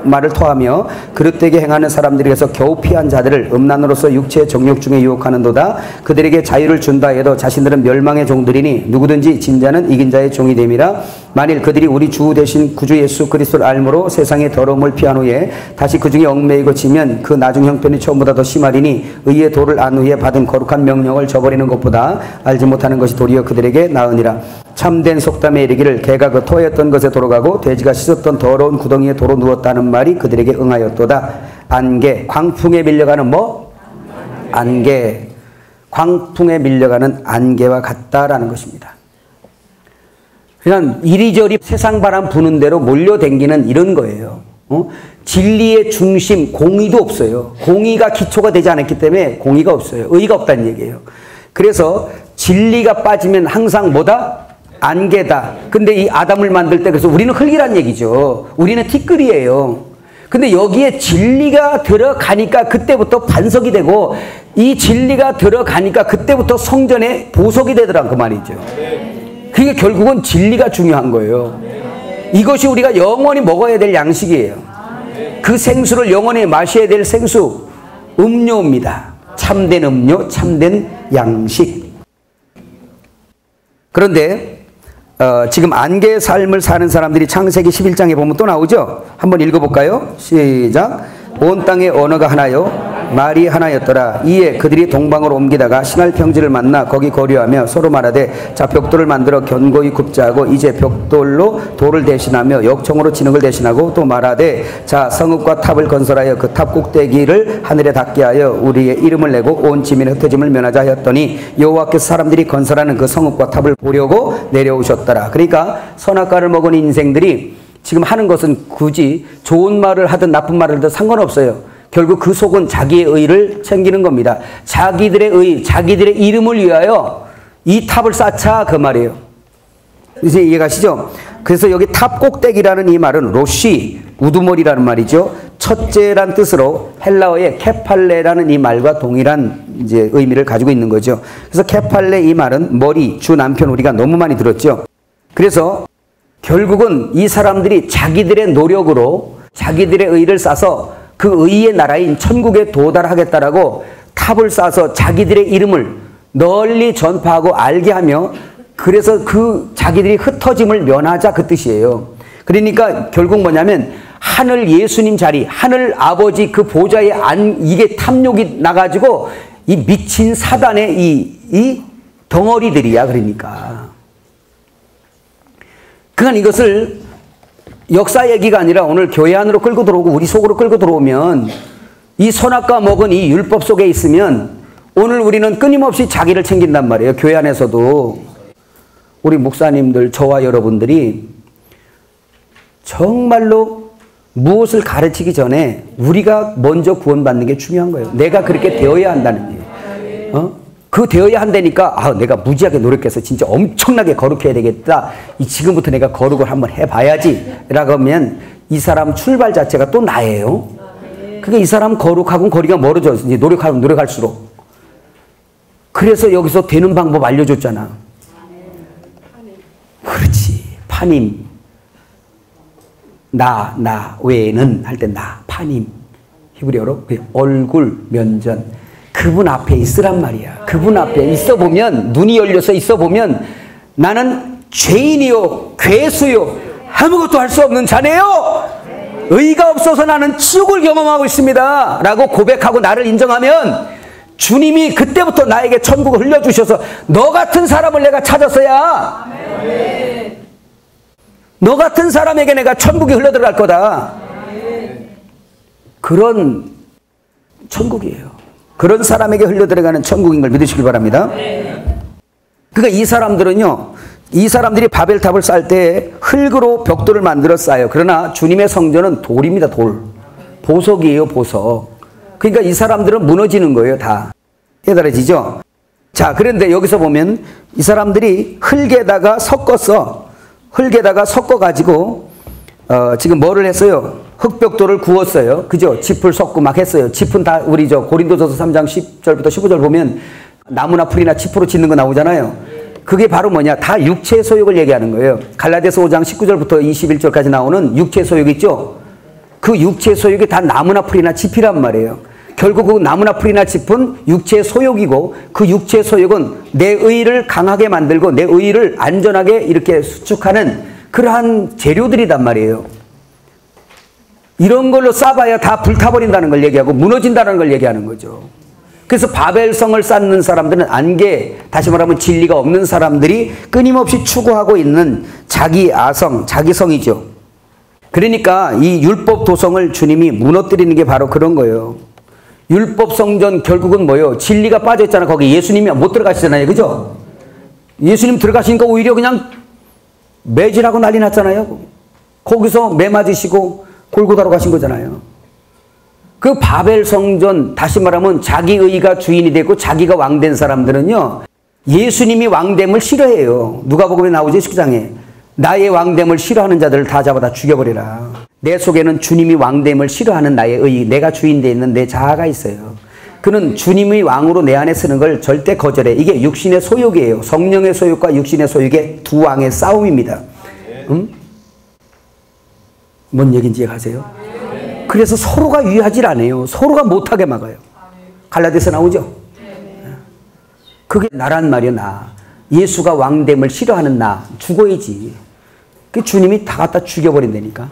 말을 토하며 그릇되게 행하는 사람들에게서 겨우 피한 자들을 음란으로서 육체의 정욕 중에 유혹하는도다. 그들에게 자유를 준다 해도 자신들은 멸망의 종들이니 누구든지 진 자는 이긴 자의 종이 됨이라. 만일 그들이 우리 주 대신 구주 예수 그리스도를 알므로 세상의 더러움을 피한 후에 다시 그 중에 얽매이고 치면 그 나중 형편이 처음보다 더 심하리니 의의 도를 안 후에 받은 거룩한 명령을 저버리는 것보다 알지 못하는 것이 도리어 그들에게 나으니라. 참된 속담에 이르기를 개가 그 토했던 것에 도로 가고 돼지가 씻었던 더러운 구덩이에 도로 누웠다는 말이 그들에게 응하였도다. 안개, 광풍에 밀려가는 뭐? 안개, 광풍에 밀려가는 안개와 같다라는 것입니다. 그냥 이리저리 세상 바람 부는 대로 몰려댕기는 이런 거예요. 진리의 중심, 공의도 없어요. 공의가 기초가 되지 않았기 때문에 공의가 없어요. 의의가 없다는 얘기예요. 그래서 진리가 빠지면 항상 뭐다? 안개다. 근데 이 아담을 만들 때 그래서 우리는 흙이란 얘기죠. 우리는 티끌이에요. 근데 여기에 진리가 들어가니까 그때부터 반석이 되고 이 진리가 들어가니까 그때부터 성전에 보석이 되더라 그 말이죠. 그게 결국은 진리가 중요한 거예요. 이것이 우리가 영원히 먹어야 될 양식이에요. 그 생수를 영원히 마셔야 될 생수, 음료입니다. 참된 음료, 참된 양식. 그런데 지금 안개의 삶을 사는 사람들이 창세기 11장에 보면 또 나오죠. 한번 읽어볼까요? 시작. 온 땅의 언어가 하나요 말이 하나였더라. 이에 그들이 동방으로 옮기다가 신할 평지를 만나 거기 거류하며 서로 말하되 자 벽돌을 만들어 견고히 굽자 하고 이제 벽돌로 돌을 대신하며 역청으로 진흙을 대신하고 또 말하되 자 성읍과 탑을 건설하여 그 탑 꼭대기를 하늘에 닿게 하여 우리의 이름을 내고 온 지면의 흩어짐을 면하자 하였더니 여호와께서 사람들이 건설하는 그 성읍과 탑을 보려고 내려오셨더라. 그러니까 선악과를 먹은 인생들이 지금 하는 것은 굳이 좋은 말을 하든 나쁜 말을 하든 상관없어요. 결국 그 속은 자기의 의를 챙기는 겁니다. 자기들의 의, 자기들의 이름을 위하여 이 탑을 쌓자 그 말이에요. 이제 이해가시죠? 그래서 여기 탑 꼭대기라는 이 말은 로시, 우두머리라는 말이죠. 첫째란 뜻으로 헬라어의 케팔레라는 이 말과 동일한 이제 의미를 가지고 있는 거죠. 그래서 케팔레 이 말은 머리, 주 남편 우리가 너무 많이 들었죠. 그래서 결국은 이 사람들이 자기들의 노력으로 자기들의 의를 쌓아서 그 의의 나라인 천국에 도달하겠다라고 탑을 쌓아서 자기들의 이름을 널리 전파하고 알게 하며 그래서 그 자기들이 흩어짐을 면하자 그 뜻이에요. 그러니까 결국 뭐냐면 하늘 예수님 자리, 하늘 아버지 그 보좌에 이게 탐욕이 나가지고 이 미친 사단의 이 덩어리들이야. 그러니까 이것을 역사 얘기가 아니라 오늘 교회 안으로 끌고 들어오고 우리 속으로 끌고 들어오면 이 선악과 먹은 이 율법 속에 있으면 오늘 우리는 끊임없이 자기를 챙긴단 말이에요. 교회 안에서도 우리 목사님들 저와 여러분들이 정말로 무엇을 가르치기 전에 우리가 먼저 구원받는 게 중요한 거예요. 내가 그렇게 되어야 한다는 얘기예요. 그 되어야 한다니까 내가 무지하게 노력해서 진짜 엄청나게 거룩해야 되겠다. 지금부터 내가 거룩을 한번 해봐야지 라고 하면 이 사람 출발 자체가 또 나예요. 그게 이 사람 거룩하고는 거리가 멀어져. 이제 노력하면 노력할수록. 그래서 여기서 되는 방법 알려줬잖아. 그렇지. 파님. 나 외에는 할 때 나. 파님. 히브리어로 얼굴 면전. 그분 앞에 있으란 말이야. 그분 앞에 있어 보면 눈이 열려서 있어 보면 나는 죄인이요 괴수요 아무것도 할 수 없는 자네요. 의가 없어서 나는 지옥을 경험하고 있습니다 라고 고백하고 나를 인정하면 주님이 그때부터 나에게 천국을 흘려주셔서 너 같은 사람을 내가 찾았어야 너 같은 사람에게 내가 천국이 흘러들어갈 거다. 그런 천국이에요. 그런 사람에게 흘러들어가는 천국인 걸 믿으시길 바랍니다. 그러니까 이 사람들은요, 이 사람들이 바벨탑을 쌓을 때 흙으로 벽돌을 만들어 쌓아요. 그러나 주님의 성전은 돌입니다. 돌. 보석이에요. 보석. 그러니까 이 사람들은 무너지는 거예요. 다. 깨달아지죠? 자, 그런데 여기서 보면 이 사람들이 흙에다가 섞어가지고 지금 뭐를 했어요? 흙벽돌을 구웠어요. 그죠? 짚을 섞고 막 했어요. 짚은 다 우리 고린도전서 3장 10절부터 15절 보면 나무나 풀이나 짚으로 짓는 거 나오잖아요. 그게 바로 뭐냐? 다 육체의 소욕을 얘기하는 거예요. 갈라디아서 5장 19절부터 21절까지 나오는 육체의 소욕 있죠? 그 육체의 소욕이 다 나무나 풀이나 짚이란 말이에요. 결국 그 나무나 풀이나 짚은 육체의 소욕이고 그 육체의 소욕은 내 의를 강하게 만들고 내 의를 안전하게 이렇게 수축하는 그러한 재료들이란 말이에요. 이런 걸로 쌓아봐야 다 불타버린다는 걸 얘기하고 무너진다는 걸 얘기하는 거죠. 그래서 바벨성을 쌓는 사람들은 안개, 다시 말하면 진리가 없는 사람들이 끊임없이 추구하고 있는 자기 아성, 자기성이죠. 그러니까 이 율법 도성을 주님이 무너뜨리는 게 바로 그런 거예요. 율법 성전 결국은 뭐예요? 진리가 빠져있잖아. 거기 예수님이 못 들어가시잖아요. 그죠? 예수님 들어가시니까 오히려 그냥 매질하고 난리 났잖아요. 거기서 매 맞으시고 골고다로 가신 거잖아요. 그 바벨 성전, 다시 말하면 자기의가 주인이 되고 자기가 왕된 사람들은요, 예수님이 왕됨을 싫어해요. 누가복음에 나오죠, 10장에. 나의 왕됨을 싫어하는 자들을 다 잡아다 죽여버리라. 내 속에는 주님이 왕됨을 싫어하는 나의 의, 내가 주인 되어 있는 내 자아가 있어요. 그는 주님이 왕으로 내 안에 서는 걸 절대 거절해. 이게 육신의 소욕이에요. 성령의 소욕과 육신의 소욕의 두 왕의 싸움입니다. 뭔 얘기인지 이해가세요? 그래서 서로가 유의하질 않아요. 서로가 못하게 막아요. 갈라디아서 나오죠? 그게 나란 말이야, 나. 예수가 왕됨을 싫어하는 나. 죽어야지. 그 주님이 다 갖다 죽여버린다니까.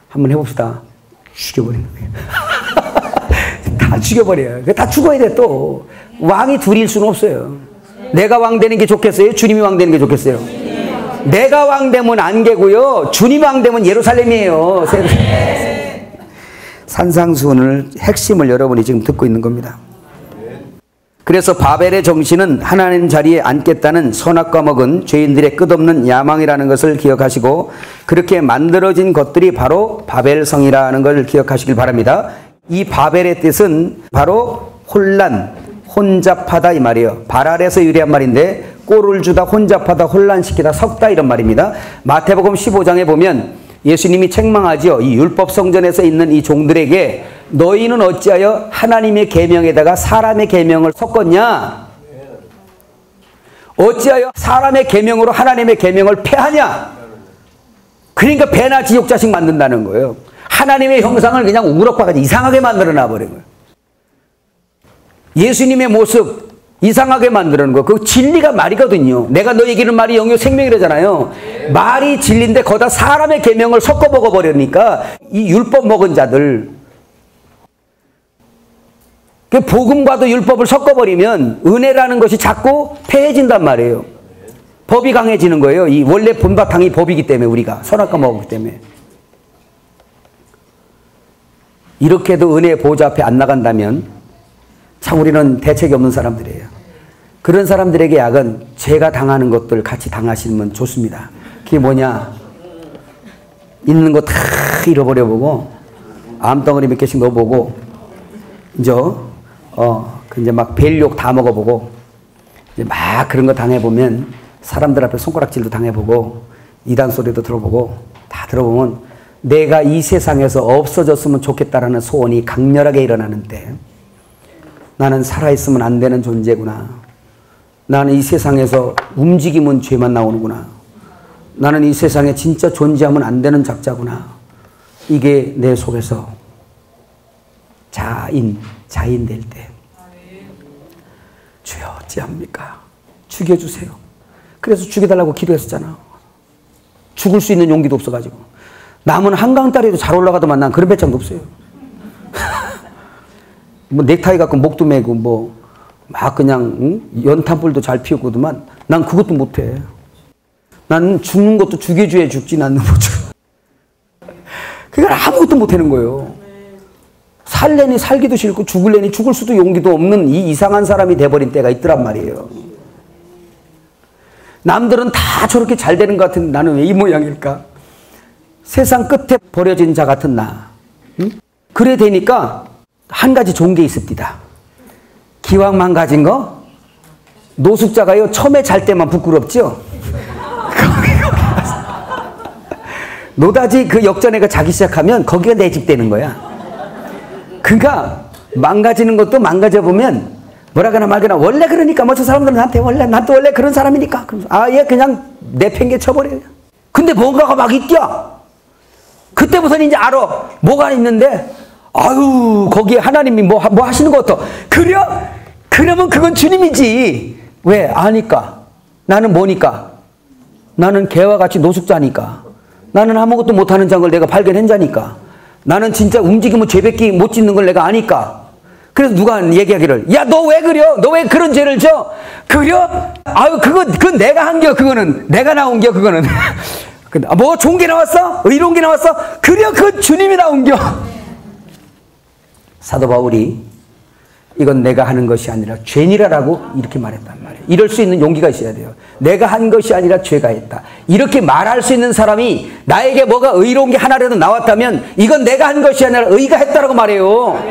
한번 해봅시다. 죽여버리는 거예요. 다 죽여버려요. 다 죽어야 돼, 또. 왕이 둘일 수는 없어요. 내가 왕 되는 게 좋겠어요? 주님이 왕 되는 게 좋겠어요? 내가 왕 되면 안개고요. 주님 왕 되면 예루살렘이에요. 산상수훈을 핵심을 여러분이 지금 듣고 있는 겁니다. 그래서 바벨의 정신은 하나님 자리에 앉겠다는 선악과 먹은 죄인들의 끝없는 야망이라는 것을 기억하시고, 그렇게 만들어진 것들이 바로 바벨성이라는 걸 기억하시길 바랍니다. 이 바벨의 뜻은 바로 혼란, 혼잡하다 이 말이에요. 발알에서 유래한 말인데 꼴을 주다, 혼잡하다, 혼란시키다, 섞다 이런 말입니다. 마태복음 15장에 보면 예수님이 책망하죠. 이 율법 성전에서 있는 이 종들에게 너희는 어찌하여 하나님의 계명에다가 사람의 계명을 섞었냐? 어찌하여 사람의 계명으로 하나님의 계명을 폐하냐? 그러니까 배나 지옥자식 만든다는 거예요. 하나님의 형상을 그냥 우럭바가지 이상하게 만들어놔 버린 거예요. 예수님의 모습 이상하게 만드는 거. 그 진리가 말이거든요. 내가 너에게는 말이 영요 생명이라잖아요. 말이 진리인데 거기다 사람의 계명을 섞어 먹어버리니까 이 율법 먹은 자들, 그 복음과도 율법을 섞어버리면 은혜라는 것이 자꾸 폐해진단 말이에요. 법이 강해지는 거예요. 이 원래 본바탕이 법이기 때문에, 우리가 선악과 먹었기 때문에. 이렇게도 은혜의 보좌 앞에 안 나간다면 참 우리는 대책이 없는 사람들이에요. 그런 사람들에게 약은 제가 당하는 것들 같이 당하시면 좋습니다. 그게 뭐냐? 있는 거 다 잃어버려보고 암덩어리 몇 개씩 넣어보고 이제 막 벨욕 다 먹어보고 이제 막 그런 거 당해보면, 사람들 앞에 손가락질도 당해보고 이단 소리도 들어보고 다 들어보면 내가 이 세상에서 없어졌으면 좋겠다라는 소원이 강렬하게 일어나는데, 나는 살아있으면 안 되는 존재구나. 나는 이 세상에서 움직이면 죄만 나오는구나. 나는 이 세상에 진짜 존재하면 안 되는 작자구나. 이게 내 속에서 자인 될 때, 주여 어찌합니까? 죽여주세요. 그래서 죽여달라고 기도했었잖아. 죽을 수 있는 용기도 없어가지고. 남은 한강다리도 잘 올라가더만 난 그런 배짱도 없어요. 뭐 넥타이 갖고 목도 매고 막 그냥 연탄불도 잘 피우고도만 난 그것도 못해. 난 죽는 것도 죽여줘야 죽지, 나는 못 죽어. 그러니까 아무것도 못하는 거예요. 살래니 살기도 싫고 죽을래니 죽을 수도 용기도 없는 이 이상한 사람이 돼버린 때가 있더란 말이에요. 남들은 다 저렇게 잘 되는 것 같은데 나는 왜 이 모양일까? 세상 끝에 버려진 자 같은 나. 응? 그래 되니까 한 가지 좋은 게 있습니다. 기왕만 가진 거, 노숙자가요 처음에 잘 때만 부끄럽죠? 노다지 그 역전회가 자기 시작하면 거기가 내 집 되는 거야. 그러니까 망가지는 것도 망가져보면 뭐라거나 말거나 원래 그러니까 뭐 저 사람들은 나한테 난또 원래 그런 사람이니까 아예 그냥 내팽개 쳐버려요. 근데 뭔가가 막 있죠. 그때부터는 이제 알아. 뭐가 있는데 아유 거기에 하나님이 뭐 하시는 것 같아. 그러면 그건 주님이지. 왜? 아니까. 나는 뭐니까? 나는 개와 같이 노숙자니까. 나는 아무것도 못하는 자를 내가 발견한 자니까. 나는 진짜 움직이면 죄밖에 못 짓는 걸 내가 아니까. 그래서 누가 얘기하기를, 야 너 왜 그려? 너 왜 그런 죄를 져? 그려? 아유 그건 내가 한겨. 그거는 내가 나온겨. 그거는 뭐 좋은 게 나왔어? 의로운 게 나왔어? 그려? 그건 주님이 나온겨. 사도 바울이 이건 내가 하는 것이 아니라 죄니라라고 이렇게 말했단 말이에요. 이럴 수 있는 용기가 있어야 돼요. 내가 한 것이 아니라 죄가 있다. 이렇게 말할 수 있는 사람이 나에게 뭐가 의로운 게 하나라도 나왔다면 이건 내가 한 것이 아니라 의가 했다라고 말해요.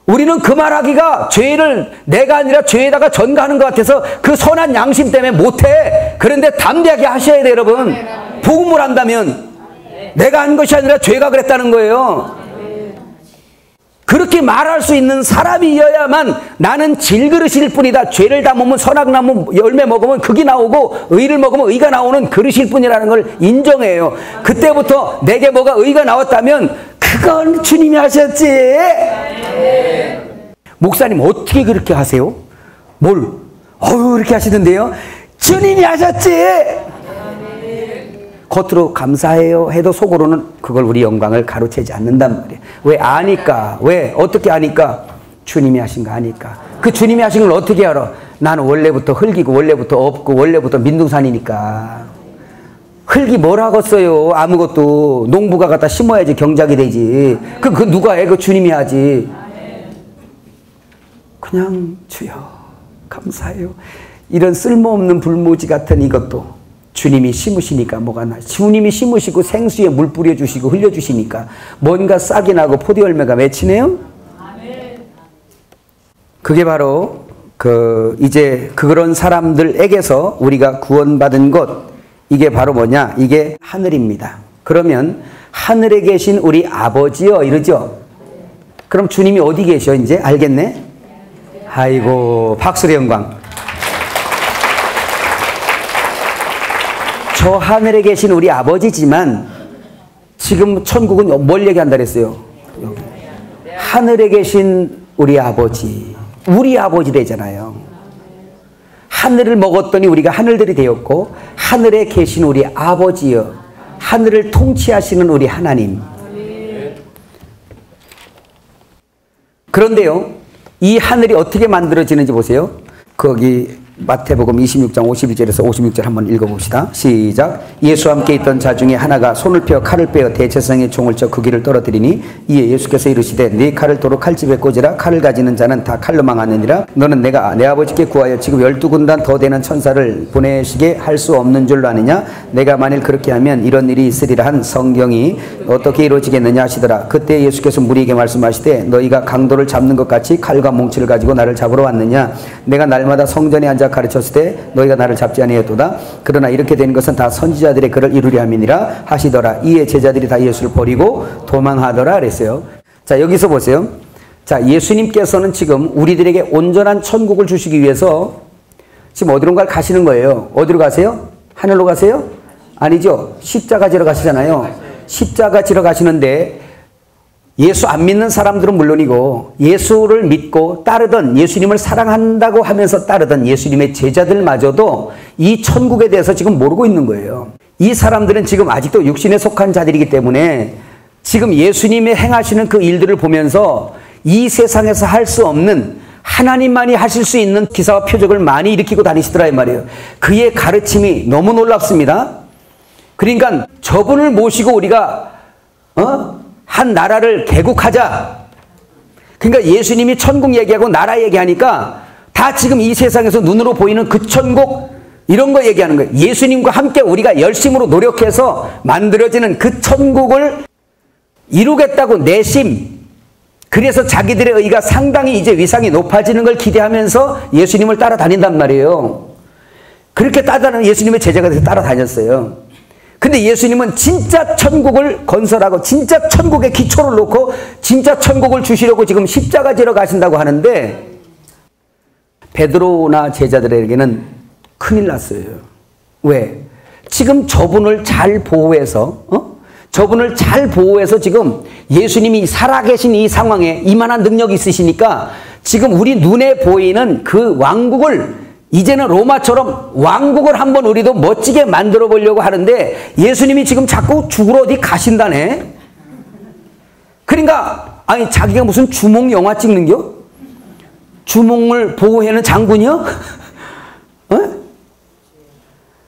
우리는 그 말하기가 죄를 내가 아니라 죄에다가 전가하는 것 같아서 그 선한 양심 때문에 못해. 그런데 담대하게 하셔야 돼요, 여러분. 복음을 한다면 내가 한 것이 아니라 죄가 그랬다는 거예요. 그렇게 말할 수 있는 사람이어야만 나는 질그릇일 뿐이다. 죄를 담으면 선악나무 열매 먹으면 극이 나오고 의를 먹으면 의가 나오는 그릇일 뿐이라는 걸 인정해요. 그때부터 내게 뭐가 의가 나왔다면 그건 주님이 하셨지. 목사님 어떻게 그렇게 하세요? 뭘? 이렇게 하시던데요. 주님이 하셨지. 겉으로 감사해요 해도 속으로는 그걸 우리 영광을 가로채지 않는단 말이에요. 왜? 아니까. 왜? 어떻게 아니까? 주님이 하신 거 아니까. 그 주님이 하신 걸 어떻게 알아? 나는 원래부터 흙이고 원래부터 없고 원래부터 민둥산이니까. 흙이 뭘 하겠어요? 아무것도. 농부가 갖다 심어야지 경작이 되지. 그 누가 해? 그 주님이 하지. 그냥 주여 감사해요. 이런 쓸모없는 불모지 같은 이것도 주님이 심으시니까 뭐가 나. 주님이 심으시고 생수에 물 뿌려주시고 흘려주시니까 뭔가 싹이 나고 포도 열매가 맺히네요. 그게 바로 이제 그런 사람들에게서 우리가 구원받은 것, 이게 바로 뭐냐? 이게 하늘입니다. 그러면 하늘에 계신 우리 아버지여 이러죠. 그럼 주님이 어디 계셔? 이제 알겠네. 아이고 박수의 영광. 저 하늘에 계신 우리 아버지지만 지금 천국은 뭘 얘기한다 그랬어요? 여기. 하늘에 계신 우리 아버지, 우리 아버지래잖아요. 하늘을 먹었더니 우리가 하늘들이 되었고 하늘에 계신 우리 아버지여, 하늘을 통치하시는 우리 하나님. 그런데요, 이 하늘이 어떻게 만들어지는지 보세요. 거기 마태복음 26장 51절에서 56절 한번 읽어봅시다. 시작. 예수와 함께 있던 자 중에 하나가 손을 펴 칼을 빼어 대제사장의 총을 쳐 그 길을 떨어뜨리니 이에 예수께서 이르시되 네 칼을 도로 칼집에 꽂으라. 칼을 가지는 자는 다 칼로 망하느니라. 너는 내가 내 아버지께 구하여 지금 12군단 더 되는 천사를 보내시게 할 수 없는 줄로 아느냐. 내가 만일 그렇게 하면 이런 일이 있으리라 한 성경이 어떻게 이루어지겠느냐 하시더라. 그때 예수께서 무리에게 말씀하시되 너희가 강도를 잡는 것 같이 칼과 뭉치를 가지고 나를 잡으러 왔느냐. 내가 날마다 성전에 앉아 가르쳤을 때 너희가 나를 잡지 아니하였도다. 그러나 이렇게 된 것은 다 선지자들의 글을 이루려 함이니라 하시더라. 이에 제자들이 다 예수를 버리고 도망하더라 그랬어요. 자, 여기서 보세요. 자, 예수님께서는 지금 우리들에게 온전한 천국을 주시기 위해서 지금 어디론가 가시는 거예요. 어디로 가세요? 하늘로 가세요? 아니죠. 십자가 지러 가시잖아요. 십자가 지러 가시는데 예수 안 믿는 사람들은 물론이고 예수를 믿고 따르던, 예수님을 사랑한다고 하면서 따르던 예수님의 제자들마저도 이 천국에 대해서 지금 모르고 있는 거예요. 이 사람들은 지금 아직도 육신에 속한 자들이기 때문에 지금 예수님의 행하시는 그 일들을 보면서 이 세상에서 할 수 없는, 하나님만이 하실 수 있는 기사와 표적을 많이 일으키고 다니시더라 이 말이에요. 그의 가르침이 너무 놀랍습니다. 그러니까 저분을 모시고 우리가 한 나라를 개국하자. 그러니까 예수님이 천국 얘기하고 나라 얘기하니까 다 지금 이 세상에서 눈으로 보이는 그 천국 이런 거 얘기하는 거예요. 예수님과 함께 우리가 열심으로 노력해서 만들어지는 그 천국을 이루겠다고 내심, 그래서 자기들의 의가 상당히 이제 위상이 높아지는 걸 기대하면서 예수님을 따라다닌단 말이에요. 그렇게 따라다니는 예수님의 제자가 돼서 따라다녔어요. 근데 예수님은 진짜 천국을 건설하고 진짜 천국의 기초를 놓고 진짜 천국을 주시려고 지금 십자가 지러 가신다고 하는데 베드로나 제자들에게는 큰일 났어요. 왜? 지금 저분을 잘 보호해서 저분을 잘 보호해서 지금 예수님이 살아계신 이 상황에 이만한 능력이 있으시니까 지금 우리 눈에 보이는 그 왕국을 이제는 로마처럼 왕국을 한번 우리도 멋지게 만들어 보려고 하는데 예수님이 지금 자꾸 죽으러 어디 가신다네. 그러니까 아니 자기가 무슨 주몽 영화 찍는겨? 주몽을 보호하는 장군이요?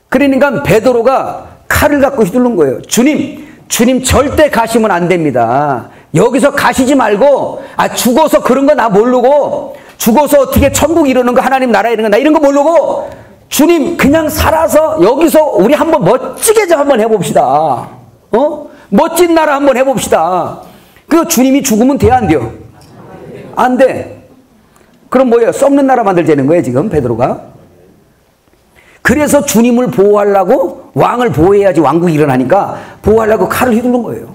그러니까 베드로가 칼을 갖고 휘두른 거예요. 주님 절대 가시면 안 됩니다. 여기서 가시지 말고, 죽어서 그런 거 나 모르고, 죽어서 어떻게 천국 이루는 거, 하나님 나라 이런 거, 나 이런 거 모르고, 주님 그냥 살아서 여기서 우리 한번 멋지게 좀 한번 해봅시다. 멋진 나라 한번 해봅시다. 그 주님이 죽으면 돼야 안 돼요? 안 돼. 그럼 뭐예요? 썩는 나라 만들자는 거예요, 지금 베드로가. 그래서 주님을 보호하려고, 왕을 보호해야지 왕국이 일어나니까 보호하려고 칼을 휘두른 거예요.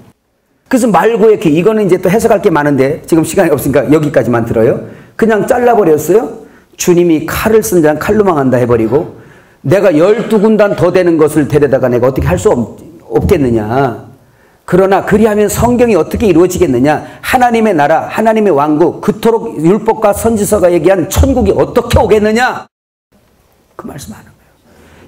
그래서 말고의 기, 이거는 이제 또 해석할 게 많은데 지금 시간이 없으니까 여기까지만 들어요. 그냥 잘라버렸어요. 주님이 칼을 쓴 자는 칼로 망한다 해버리고, 내가 12군단 더 되는 것을 데려다가 내가 어떻게 할 수 없겠느냐. 그러나 그리하면 성경이 어떻게 이루어지겠느냐. 하나님의 나라, 하나님의 왕국, 그토록 율법과 선지서가 얘기한 천국이 어떻게 오겠느냐. 그 말씀하는 거예요.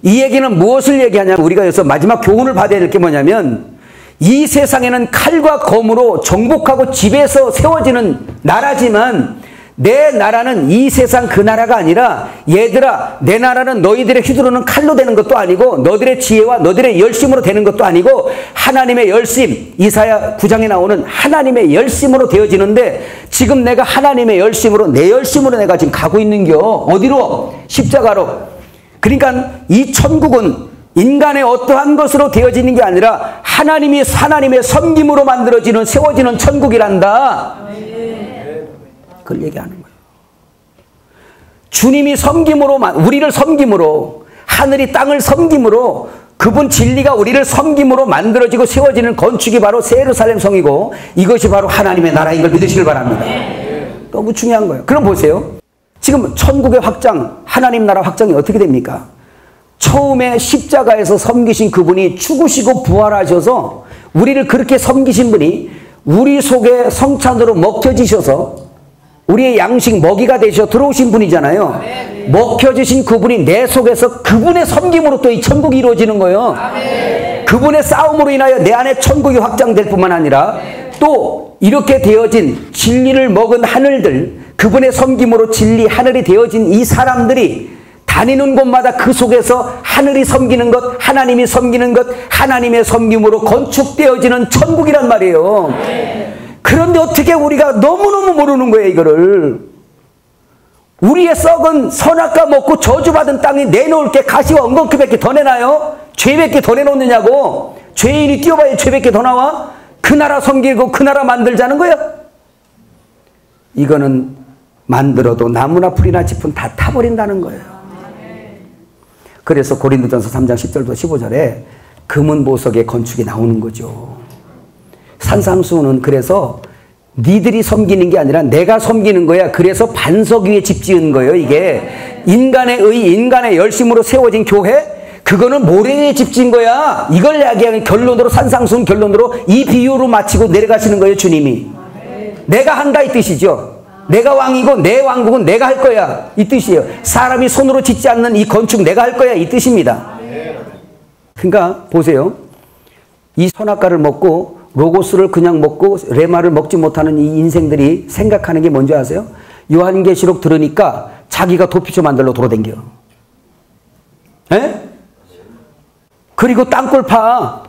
이 얘기는 무엇을 얘기하냐면, 우리가 여기서 마지막 교훈을 받아야 될 게 뭐냐면, 이 세상에는 칼과 검으로 정복하고 지배해서 세워지는 나라지만, 내 나라는 이 세상 그 나라가 아니라, 얘들아, 내 나라는 너희들의 휘두르는 칼로 되는 것도 아니고, 너희들의 지혜와 너희들의 열심으로 되는 것도 아니고, 하나님의 열심, 이사야 9장에 나오는 하나님의 열심으로 되어지는데, 지금 내가 하나님의 열심으로, 내 열심으로 내가 지금 가고 있는겨. 어디로? 십자가로. 그러니까 이 천국은 인간의 어떠한 것으로 되어지는 게 아니라 하나님의 섬김으로 만들어지는, 세워지는 천국이란다. 그걸 얘기하는 거예요. 주님이 섬김으로, 우리를 섬김으로, 하늘이 땅을 섬김으로, 그분 진리가 우리를 섬김으로 만들어지고 세워지는 건축이 바로 새 예루살렘 성이고, 이것이 바로 하나님의 나라인 걸 믿으시길 바랍니다. 너무 중요한 거예요. 그럼 보세요. 지금 천국의 확장, 하나님 나라 확장이 어떻게 됩니까? 처음에 십자가에서 섬기신 그분이 죽으시고 부활하셔서 우리를 그렇게 섬기신 분이 우리 속에 성찬으로 먹혀지셔서 우리의 양식 먹이가 되셔 들어오신 분이잖아요. 먹혀주신 그분이 내 속에서 그분의 섬김으로 또 이 천국이 이루어지는 거예요. 그분의 싸움으로 인하여 내 안에 천국이 확장될 뿐만 아니라 또 이렇게 되어진 진리를 먹은 하늘들, 그분의 섬김으로 진리 하늘이 되어진 이 사람들이 다니는 곳마다 그 속에서 하늘이 섬기는 것, 하나님이 섬기는 것, 하나님의 섬김으로 건축되어지는 천국이란 말이에요. 그런데 어떻게 우리가 너무너무 모르는 거예요, 이거를. 우리의 썩은 선악과 먹고 저주받은 땅에 내놓을 게 가시와 엉겅퀴밖에 더 내나요? 죄밖에 더 내놓느냐고. 죄인이 뛰어봐야 죄밖에 더 나와? 그 나라 섬기고 그 나라 만들자는 거야? 이거는 만들어도 나무나 풀이나 짚은 다 타버린다는 거예요. 그래서 고린도전서 3장 10절부터 15절에 금은 보석의 건축이 나오는 거죠. 산상수훈은 그래서 니들이 섬기는 게 아니라 내가 섬기는 거야. 그래서 반석 위에 집 지은 거예요. 이게 인간의 의, 인간의 열심으로 세워진 교회, 그거는 모래 위에 집 지은 거야. 이걸 이야기하는 결론으로, 산상수훈 결론으로 이 비유로 마치고 내려가시는 거예요, 주님이. 내가 한다 이 뜻이죠. 내가 왕이고 내 왕국은 내가 할 거야 이 뜻이에요. 사람이 손으로 짓지 않는 이 건축 내가 할 거야 이 뜻입니다. 그러니까 보세요. 이 선악과를 먹고 로고스를 그냥 먹고 레마를 먹지 못하는 이 인생들이 생각하는 게 뭔지 아세요? 요한계시록 들으니까 자기가 도피처 만들러 돌아다녀. 에? 그리고 땅굴 파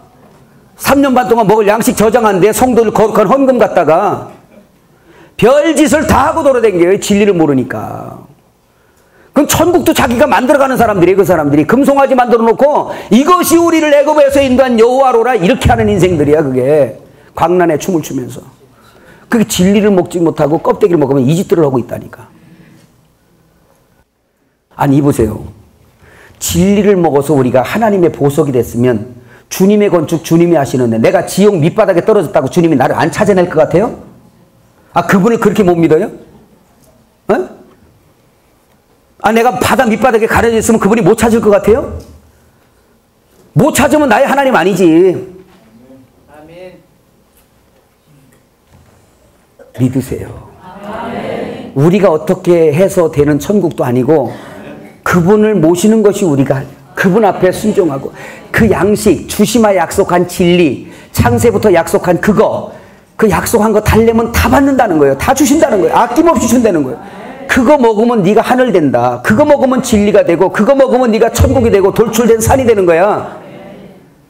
3년 반 동안 먹을 양식 저장한데 성도들 거룩한 헌금 갖다가 별짓을 다 하고 돌아다녀요. 진리를 모르니까. 그럼 천국도 자기가 만들어가는 사람들이에요. 그 사람들이 금송아지 만들어 놓고 이것이 우리를 애굽에서 인도한 여호와로라 이렇게 하는 인생들이야. 그게 광란에 춤을 추면서 그게 진리를 먹지 못하고 껍데기를 먹으면 이 짓들을 하고 있다니까. 아니 보세요. 진리를 먹어서 우리가 하나님의 보석이 됐으면 주님의 건축 주님이 하시는데 내가 지옥 밑바닥에 떨어졌다고 주님이 나를 안 찾아낼 것 같아요? 그분을 그렇게 못 믿어요? 내가 바다 밑바닥에 가려져 있으면 그분이 못 찾을 것 같아요? 못 찾으면 나의 하나님 아니지. 아멘. 믿으세요. 아멘. 우리가 어떻게 해서 되는 천국도 아니고 그분을 모시는 것이 우리가 그분 앞에 순종하고 그 양식, 주시마 약속한 진리, 창세부터 약속한 그거, 그 약속한 거 달래면 다 받는다는 거예요. 다 주신다는 거예요. 아낌없이 준다는 거예요. 그거 먹으면 네가 하늘 된다. 그거 먹으면 진리가 되고 그거 먹으면 네가 천국이 되고 돌출된 산이 되는 거야.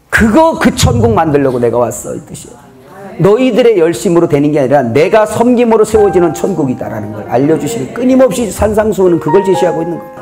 그거 그 천국 만들려고 내가 왔어 이 뜻이야. 너희들의 열심으로 되는 게 아니라 내가 섬김으로 세워지는 천국이다라는 걸 알려주시는, 끊임없이 산상수훈은 그걸 제시하고 있는 거예요.